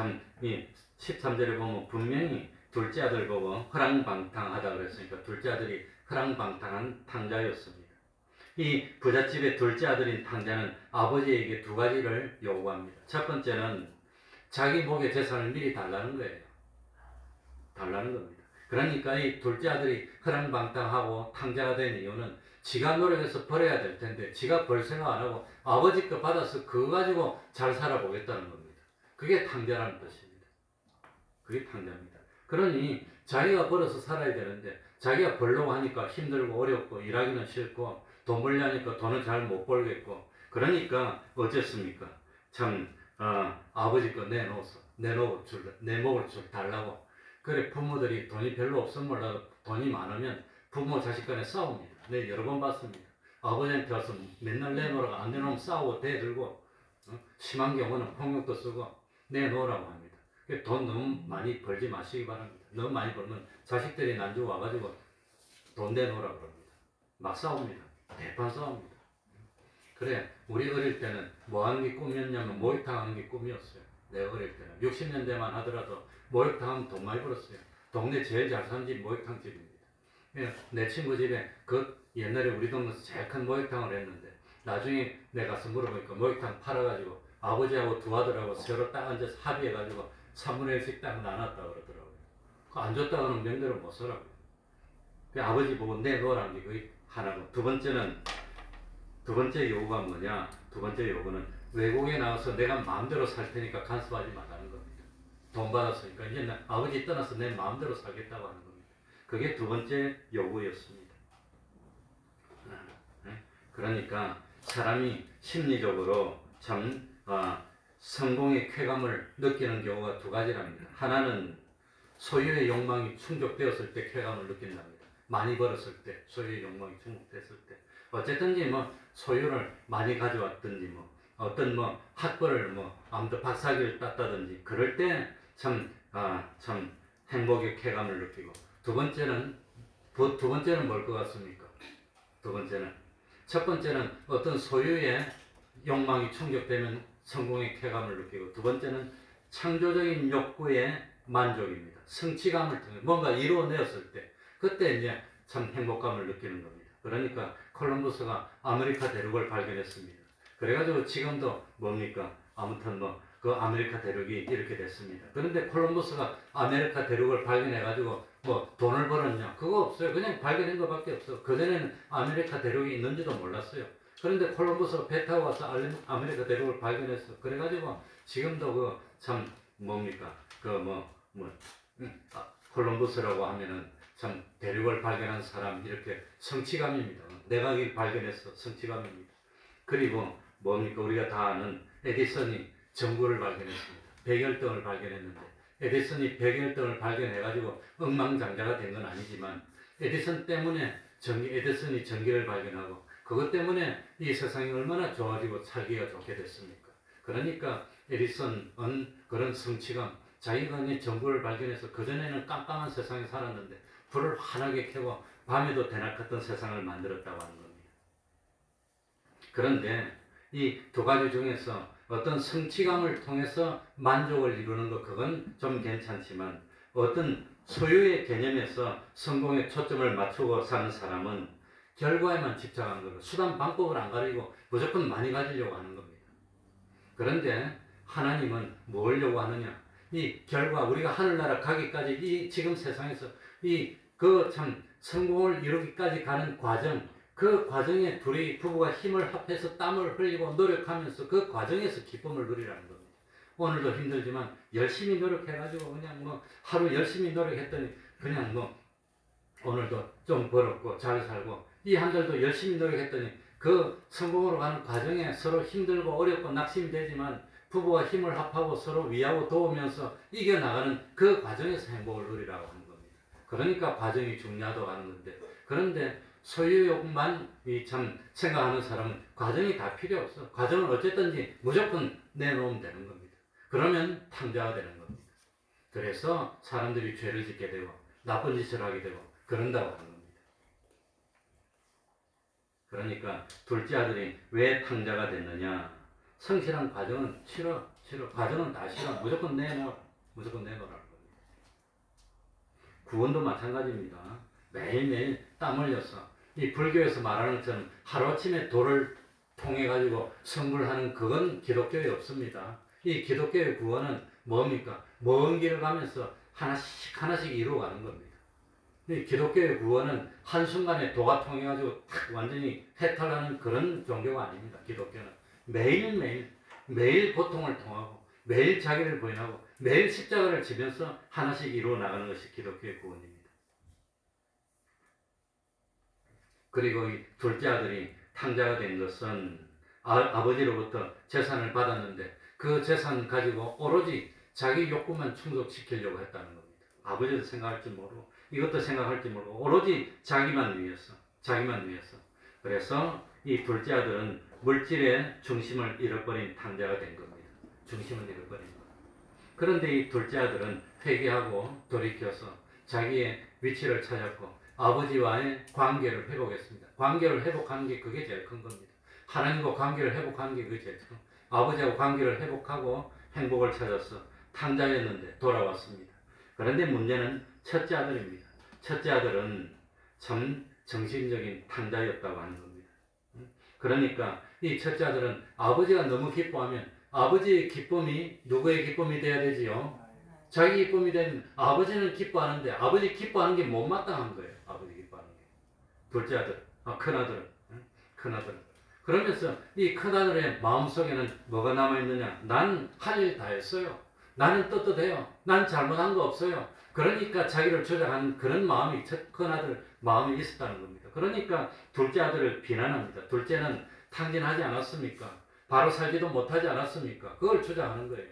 13절에 보면 분명히 둘째 아들 보고 허랑방탕하다 그랬으니까 둘째 아들이 허랑방탕한 탕자였습니다. 이 부잣집의 둘째 아들인 탕자는 아버지에게 두 가지를 요구합니다. 첫 번째는 자기 목의 재산을 미리 달라는 거예요. 달라는 겁니다. 그러니까 이 둘째 아들이 허랑방탕하고 탕자가 된 이유는 지가 노력해서 벌어야 될 텐데 지가 벌 생각 안 하고 아버지 거 받아서 그거 가지고 잘 살아보겠다는 겁니다. 그게 탕자라는 뜻입니다. 그게 탕자입니다. 그러니 자기가 벌어서 살아야 되는데 자기가 벌려고 하니까 힘들고 어렵고 일하기는 싫고 돈 벌려니까 돈을 잘 못 벌겠고 그러니까 어쨌습니까? 참 아버지 거 내 목을 달라고 그래 부모들이 돈이 별로 없으면 몰라도 돈이 많으면 부모 자식 간에 싸웁니다. 네 여러 번 봤습니다. 아버지한테 와서 맨날 내놓으라고 안 내놓으면 싸우고 대들고 심한 경우는 폭력도 쓰고 내놓으라고 합니다. 돈 너무 많이 벌지 마시기 바랍니다. 너무 많이 벌면 자식들이 난주 와가지고 돈 내놓으라고 합니다. 막 싸웁니다. 대판 싸웁니다. 그래 우리 어릴 때는 뭐 하는 게 꿈이었냐면 목욕탕 하는 게 꿈이었어요. 내가 어릴 때는 60년대만 하더라도 목욕탕 하면 돈 많이 벌었어요. 동네 제일 잘 산 집 목욕탕 집입니다. 내 친구 집에 그 옛날에 우리 동네에서 제일 큰 목욕탕을 했는데 나중에 내가 가서 물어보니까 목욕탕 팔아가지고 아버지하고 두 아들하고 서로 딱 앉아서 합의해가지고 3분의 1씩 딱 나눴다고 그러더라고요. 안 줬다 그러면 명대로 못 쓰라고요. 아버지 보고 내놓으라는 게 그게 하나고 두 번째 요구가 뭐냐? 두 번째 요구는 외국에 나가서 내가 마음대로 살 테니까 간섭하지 말라는 겁니다. 돈 받았으니까 이제 아버지 떠나서 내 마음대로 살겠다고 하는 겁니다. 그게 두 번째 요구였습니다. 그러니까 사람이 심리적으로 참 성공의 쾌감을 느끼는 경우가 두 가지랍니다. 하나는 소유의 욕망이 충족되었을 때 쾌감을 느낀답니다. 많이 벌었을 때 소유의 욕망이 충족됐을 때. 어쨌든지 뭐 소유를 많이 가져왔든지 뭐 어떤 뭐 학벌을 뭐 아무튼 박사학위를 땄다든지 그럴 때 참 행복의 쾌감을 느끼고 두 번째는 뭘 것 같습니까? 두 번째는 첫 번째는 어떤 소유의 욕망이 충족되면 성공의 쾌감을 느끼고 두 번째는 창조적인 욕구의 만족입니다. 성취감을 통해 뭔가 이루어내었을 때 그때 이제 참 행복감을 느끼는 겁니다. 그러니까 콜럼버스가 아메리카 대륙을 발견했습니다. 그래가지고 지금도 뭡니까? 아무튼 뭐 그 아메리카 대륙이 이렇게 됐습니다. 그런데 콜럼버스가 아메리카 대륙을 발견해가지고 뭐 돈을 벌었냐? 그거 없어요. 그냥 발견한 것밖에 없어. 그전에는 아메리카 대륙이 있는지도 몰랐어요. 그런데 콜럼버스가 배 타고 가서 아메리카 대륙을 발견했어. 그래가지고 지금도 그 참 뭡니까? 콜럼버스라고 하면은 참 대륙을 발견한 사람 이렇게 성취감입니다. 내가 이 발견했어. 성취감입니다. 그리고 뭡니까? 우리가 다 아는 에디슨이 전구를 발견했습니다. 백열등을 발견했는데 에디슨이 백열등을 발견해가지고 억만장자가 된 건 아니지만 에디슨 때문에 에디슨이 전기를 발견하고 그것 때문에 이 세상이 얼마나 좋아지고 살기가 좋게 됐습니까? 그러니까 에디슨은 그런 성취감, 자기가 이 전구를 발견해서 그전에는 깜깜한 세상에 살았는데 불을 환하게 켜고 밤에도 대낮 같은 세상을 만들었다고 하는 겁니다. 그런데 이 두 가지 중에서 어떤 성취감을 통해서 만족을 이루는 것 그건 좀 괜찮지만 어떤 소유의 개념에서 성공에 초점을 맞추고 사는 사람은 결과에만 집착하는 거예요. 수단 방법을 안 가리고 무조건 많이 가지려고 하는 겁니다. 그런데 하나님은 뭘 요구하느냐? 이 결과 우리가 하늘나라 가기까지 이 지금 세상에서 그 참 성공을 이루기까지 가는 과정 그 과정에 둘이 부부가 힘을 합해서 땀을 흘리고 노력하면서 그 과정에서 기쁨을 누리라는 겁니다. 오늘도 힘들지만 열심히 노력해가지고 그냥 뭐 하루 열심히 노력했더니 그냥 뭐 오늘도 좀 벌었고 잘 살고 이 한 달도 열심히 노력했더니 그 성공으로 가는 과정에 서로 힘들고 어렵고 낙심이 되지만 부부가 힘을 합하고 서로 위하고 도우면서 이겨나가는 그 과정에서 행복을 누리라고 하는 겁니다. 그러니까 과정이 중요하다고 하는 건데 그런데 소유욕만 참 생각하는 사람은 과정이 다 필요 없어. 과정은 어쨌든지 무조건 내놓으면 되는 겁니다. 그러면 탕자가 되는 겁니다. 그래서 사람들이 죄를 짓게 되고 나쁜 짓을 하게 되고 그런다고 하는 겁니다. 그러니까 둘째 아들이 왜 탕자가 됐느냐? 성실한 과정은 싫어. 과정은 다 싫어. 무조건 내놓으라는 겁니다. 구원도 마찬가지입니다. 매일매일 땀 흘려서 이 불교에서 말하는 것처럼 하루아침에 도를 통해 가지고 성불하는 그건 기독교에 없습니다. 이 기독교의 구원은 뭡니까? 먼 길을 가면서 하나씩 이루어가는 겁니다. 이 기독교의 구원은 한순간에 도가 통해 가지고 완전히 해탈하는 그런 종교가 아닙니다. 기독교는 매일 고통을 통하고 매일 자기를 부인하고 매일 십자가를 지면서 하나씩 이루어 나가는 것이 기독교의 구원입니다. 그리고 이 둘째 아들이 탕자가 된 것은 아버지로부터 재산을 받았는데 그 재산 가지고 오로지 자기 욕구만 충족시키려고 했다는 겁니다. 아버지도 생각할지 모르고 이것도 생각할지 모르고 오로지 자기만 위해서. 그래서 이 둘째 아들은 물질의 중심을 잃어버린 탕자가 된 겁니다. 중심을 잃어버린 것. 그런데 이 둘째 아들은 회개하고 돌이켜서 자기의 위치를 찾았고 아버지와의 관계를 회복했습니다. 관계를 회복하는 게 그게 제일 큰 겁니다. 하나님과 관계를 회복하는 게 그게 제일 큰. 아버지하고 관계를 회복하고 행복을 찾아서 탕자였는데 돌아왔습니다. 그런데 문제는 첫째 아들입니다. 첫째 아들은 참 정신적인 탕자였다고 하는 겁니다. 그러니까 이 첫째 아들은 아버지가 너무 기뻐하면 아버지의 기쁨이 누구의 기쁨이 돼야 되지요? 자기 기쁨이 되면 아버지는 기뻐하는데 아버지 기뻐하는 게 못마땅한 거예요. 아버지 기뻐하는 게. 둘째 아들, 큰아들은. 그러면서 이 큰아들의 마음속에는 뭐가 남아있느냐? 난 할 일 다 했어요. 나는 떳떳해요. 난 잘못한 거 없어요. 그러니까 자기를 주장하는 그런 마음이 큰아들 마음이 있었다는 겁니다. 그러니까 둘째 아들을 비난합니다. 둘째는 탕진하지 않았습니까? 바로 살지도 못하지 않았습니까? 그걸 주장하는 거예요.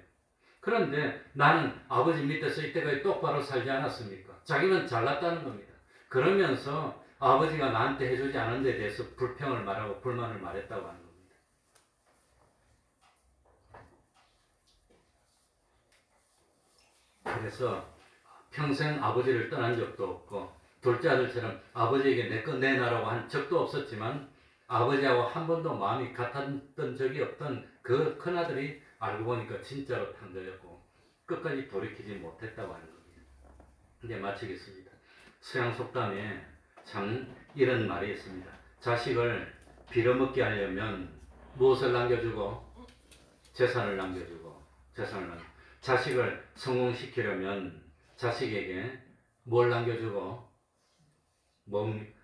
그런데 나는 아버지 밑에서 이때까지 똑바로 살지 않았습니까? 자기는 잘났다는 겁니다. 그러면서 아버지가 나한테 해주지 않은 데 대해서 불평을 말하고 불만을 말했다고 하는 겁니다. 그래서 평생 아버지를 떠난 적도 없고 둘째 아들처럼 아버지에게 내 거 내놔라고 한 적도 없었지만 아버지하고 한 번도 마음이 같았던 적이 없던 그 큰아들이 알고 보니까 진짜로 탄거였고 끝까지 돌이키지 못했다고 하는 겁니다. 이제 마치겠습니다. 서양 속담에 참 이런 말이 있습니다. 자식을 빌어먹게 하려면 무엇을 남겨주고 재산을 남겨주고 자식을 성공시키려면 자식에게 뭘 남겨주고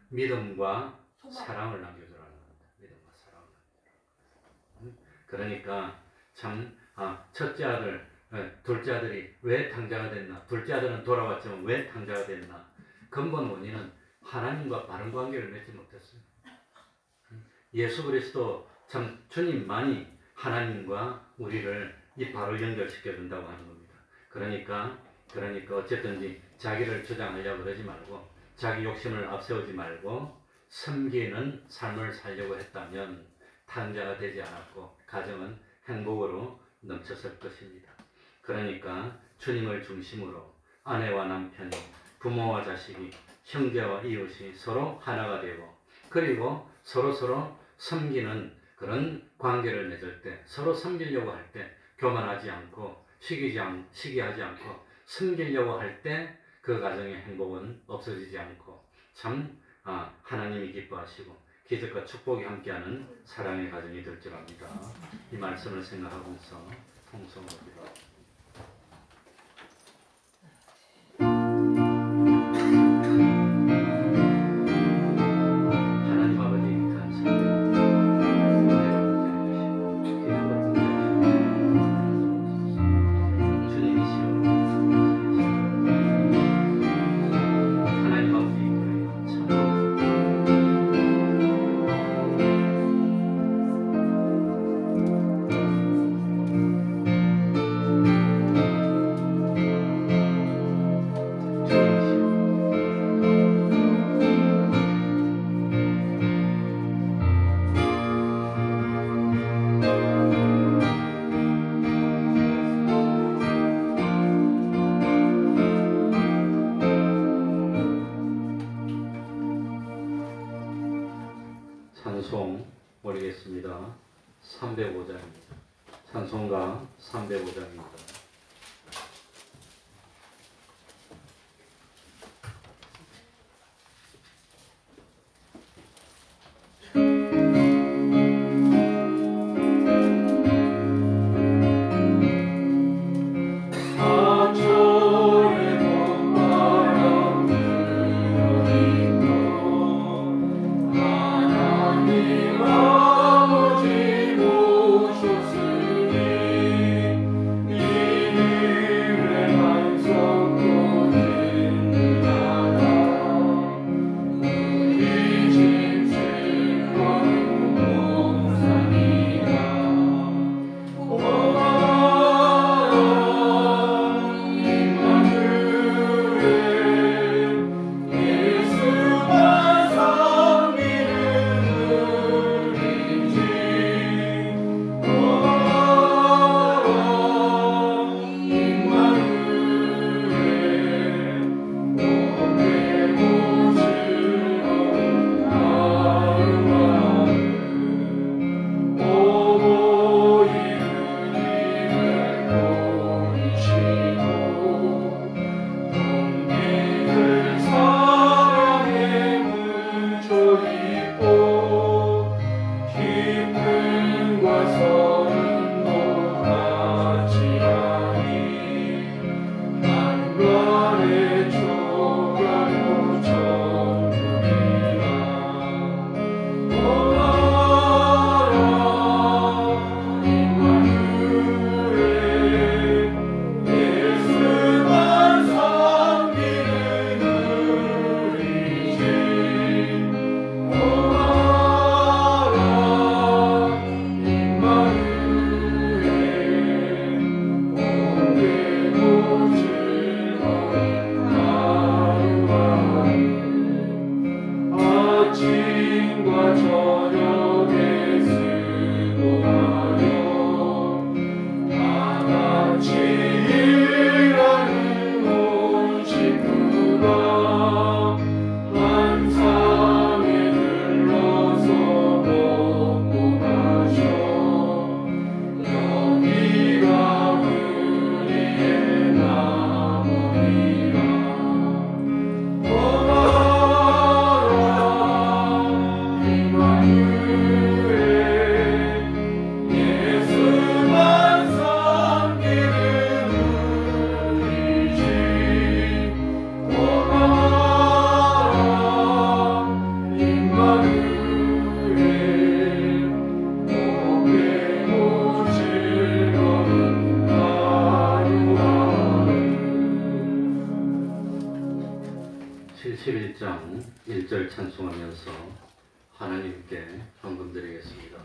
믿음과 사랑을 남겨주라는 겁니다. 믿음과 사랑을 남겨주라는 겁니다. 그러니까 참 첫째 아들, 둘째 아들이 왜 탕자가 됐나? 둘째 아들은 돌아왔지만 왜 탕자가 됐나? 근본 원인은 하나님과 바른 관계를 맺지 못했어요. 예수 그리스도 참 주님만이 하나님과 우리를 이 바로 연결시켜 준다고 하는 겁니다. 그러니까 어쨌든지 자기를 주장하려고 그러지 말고 자기 욕심을 앞세우지 말고 섬기는 삶을 살려고 했다면 탕자가 되지 않았고 가정은 행복으로 넘쳤을 것입니다. 그러니까 주님을 중심으로 아내와 남편이 부모와 자식이 형제와 이웃이 서로 하나가 되고 그리고 서로 섬기는 그런 관계를 맺을 때 서로 섬기려고 할 때 교만하지 않고 시기하지 않고 섬기려고 할 때 그 가정의 행복은 없어지지 않고 참 하나님이 기뻐하시고 기적과 축복이 함께하는 사랑의 가정이 될 줄 압니다. 이 말씀을 생각하면서 통성으로 기도합니다. 찬송 올리겠습니다. 305장입니다. 찬송가 305장입니다. 이 71장 1절 찬송하면서 하나님께 헌금드리겠습니다.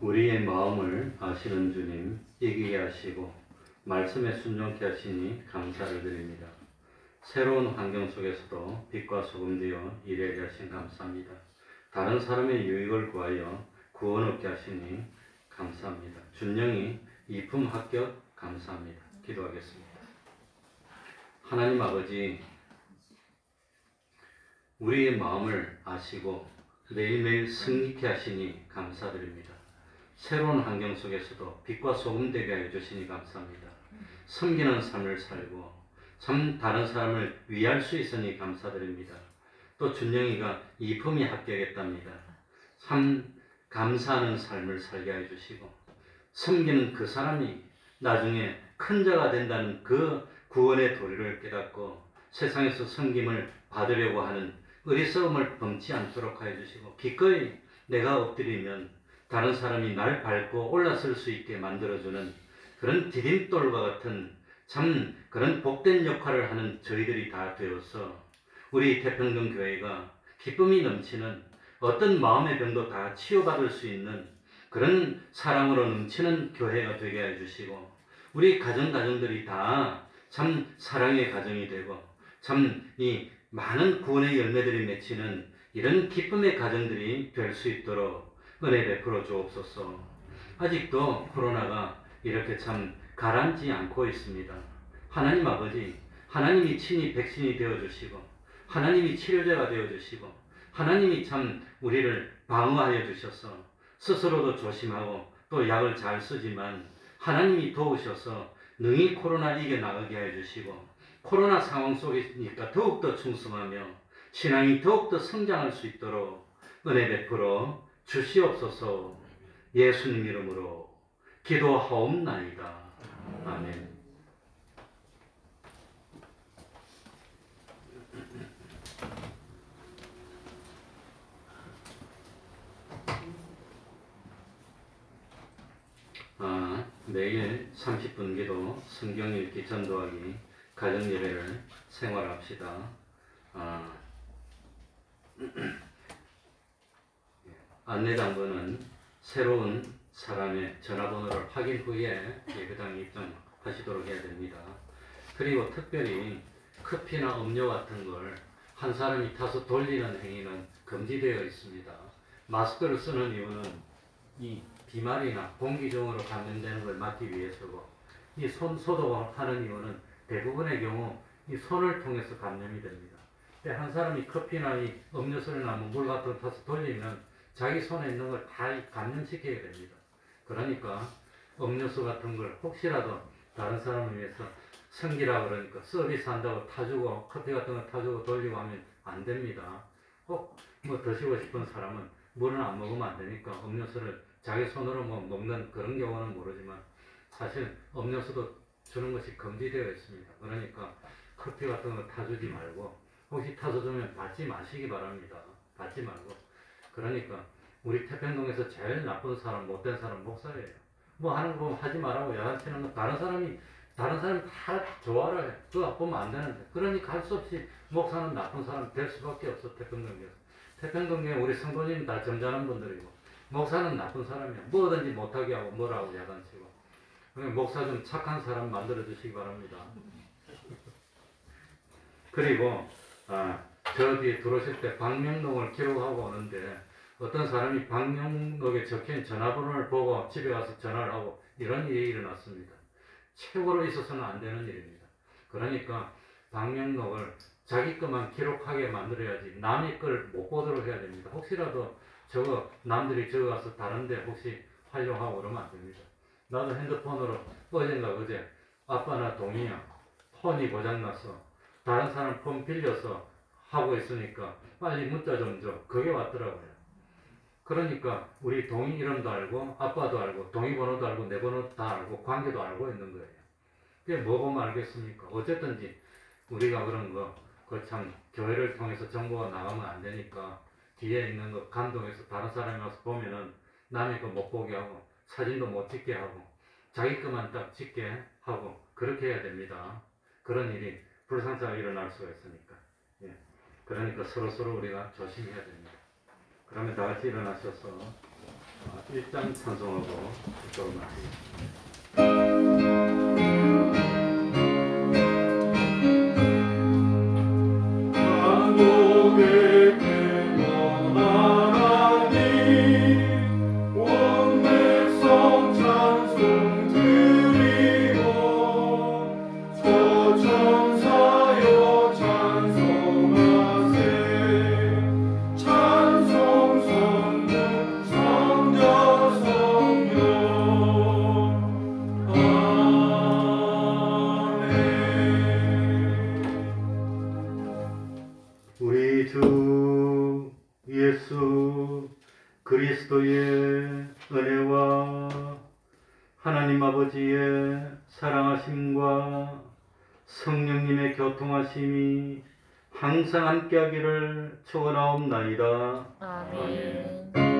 우리의 마음을 아시는 주님, 이기게 하시고 말씀에 순종케 하시니 감사를 드립니다. 새로운 환경 속에서도 빛과 소금 되어 일하게 하신 감사합니다. 다른 사람의 유익을 구하여 구원 얻게 하시니 감사합니다. 준영이 이품 합격 감사합니다. 기도하겠습니다. 하나님 아버지, 우리의 마음을 아시고 매일매일 승리케 하시니 감사드립니다. 새로운 환경 속에서도 빛과 소금 되게 하여 주시니 감사합니다. 섬기는 삶을 살고 참 다른 사람을 위할 수 있으니 감사드립니다. 또 준영이가 이품이 합격했답니다. 참 감사하는 삶을 살게 해 주시고 섬기는 그 사람이 나중에 큰 자가 된다는 그 구원의 도리를 깨닫고 세상에서 섬김을 받으려고 하는 어리석음을 범치 않도록 하여 주시고 기꺼이 내가 엎드리면 다른 사람이 날 밟고 올라설 수 있게 만들어주는 그런 디딤돌과 같은 참 그런 복된 역할을 하는 저희들이 다 되어서 우리 태평동 교회가 기쁨이 넘치는 어떤 마음의 병도 다 치유받을 수 있는 그런 사랑으로 넘치는 교회가 되게 해주시고 우리 가정들이 다 참 사랑의 가정이 되고 참 이 많은 구원의 열매들이 맺히는 이런 기쁨의 가정들이 될 수 있도록 은혜 베풀어 주옵소서. 아직도 코로나가 이렇게 참 가라앉지 않고 있습니다. 하나님 아버지, 하나님이 친히 백신이 되어주시고 하나님이 치료제가 되어주시고 하나님이 참 우리를 방어하여 주셔서 스스로도 조심하고 또 약을 잘 쓰지만 하나님이 도우셔서 능히 코로나 이겨나가게 해주시고 코로나 상황 속이니까 더욱더 충성하며 신앙이 더욱더 성장할 수 있도록 은혜 베풀어 주시옵소서. 예수님 이름으로 기도하옵나이다. 아멘. 매일 30분 기도, 성경 읽기, 전도하기, 가정예배를 생활합시다. 안내당번은 새로운 사람의 전화번호를 확인 후에 예배당에 입장하시도록 해야 됩니다. 그리고 특별히 커피나 음료 같은 걸 한 사람이 타서 돌리는 행위는 금지되어 있습니다. 마스크를 쓰는 이유는 이 비말이나 공기종으로 감염되는 걸 막기 위해서고 이 손 소독하는 이유는 대부분의 경우 이 손을 통해서 감염이 됩니다. 근데 한 사람이 커피나 이 음료수나 물 같은 거 타서 돌리면 자기 손에 있는 걸 다 감염시키게 됩니다. 그러니까 음료수 같은 걸 혹시라도 다른 사람을 위해서 성기라 그러니까 서비스 한다고 타주고 커피 같은 거 타주고 돌리고 하면 안 됩니다. 꼭 뭐 드시고 싶은 사람은 물은 안 먹으면 안 되니까 음료수를 자기 손으로 뭐 먹는 그런 경우는 모르지만 사실 음료수도 주는 것이 금지되어 있습니다. 그러니까 커피 같은 거 타주지 말고 혹시 타서 주면 받지 마시기 바랍니다. 받지 말고. 그러니까 우리 태평동에서 제일 나쁜 사람, 못된 사람 목사예요. 뭐 하는 거 하지 말라고 야단치는 거 다른 사람이 다 좋아를 해. 그거 보면 안 되는데. 그러니까 할 수 없이 목사는 나쁜 사람 될 수밖에 없어. 태평동에서. 태평동에 우리 성도님 다 점잖은 분들이고 목사는 나쁜 사람이야. 뭐든지 못하게 하고 뭐라고 야단치고. 그러니까 목사 좀 착한 사람 만들어 주시기 바랍니다. 그리고 저 뒤에 들어오실 때 방명록을 기록하고 오는데 어떤 사람이 방명록에 적힌 전화번호를 보고 집에 가서 전화를 하고 이런 일이 일어났습니다. 최고로 있어서는 안 되는 일입니다. 그러니까 방명록을 자기 것만 기록하게 만들어야지 남의 걸 못 보도록 해야 됩니다. 혹시라도 저거 남들이 적어가서 다른데 혹시 활용하고 그러면 안 됩니다. 나도 핸드폰으로 어젠가 그제 아빠나 동이야 폰이 고장나서 다른 사람 폰 빌려서 하고 있으니까 빨리 문자 좀 줘. 그게 왔더라고요. 그러니까 우리 동이 이름도 알고 아빠도 알고 동이 번호도 알고 내 번호도 다 알고 관계도 알고 있는 거예요. 그게 뭐 보면 알겠습니까? 어쨌든지 우리가 그런 거 그 참 교회를 통해서 정보가 나가면 안 되니까 뒤에 있는 거 감동해서 다른 사람이 와서 보면은 남의 거 못 보게 하고 사진도 못 찍게 하고 자기 것만 딱 찍게 하고 그렇게 해야 됩니다. 그런 일이 불상사가 일어날 수가 있으니까. 예. 그러니까 서로 우리가 조심해야 됩니다. 그러면 다 같이 일어나셔서 1장 찬송하고 이쪽으로 마치겠습니다. 우리 주 예수 그리스도의 은혜와 하나님 아버지의 사랑하심과 성령님의 교통하심이 항상 함께하기를 축원하옵나이다. 아멘.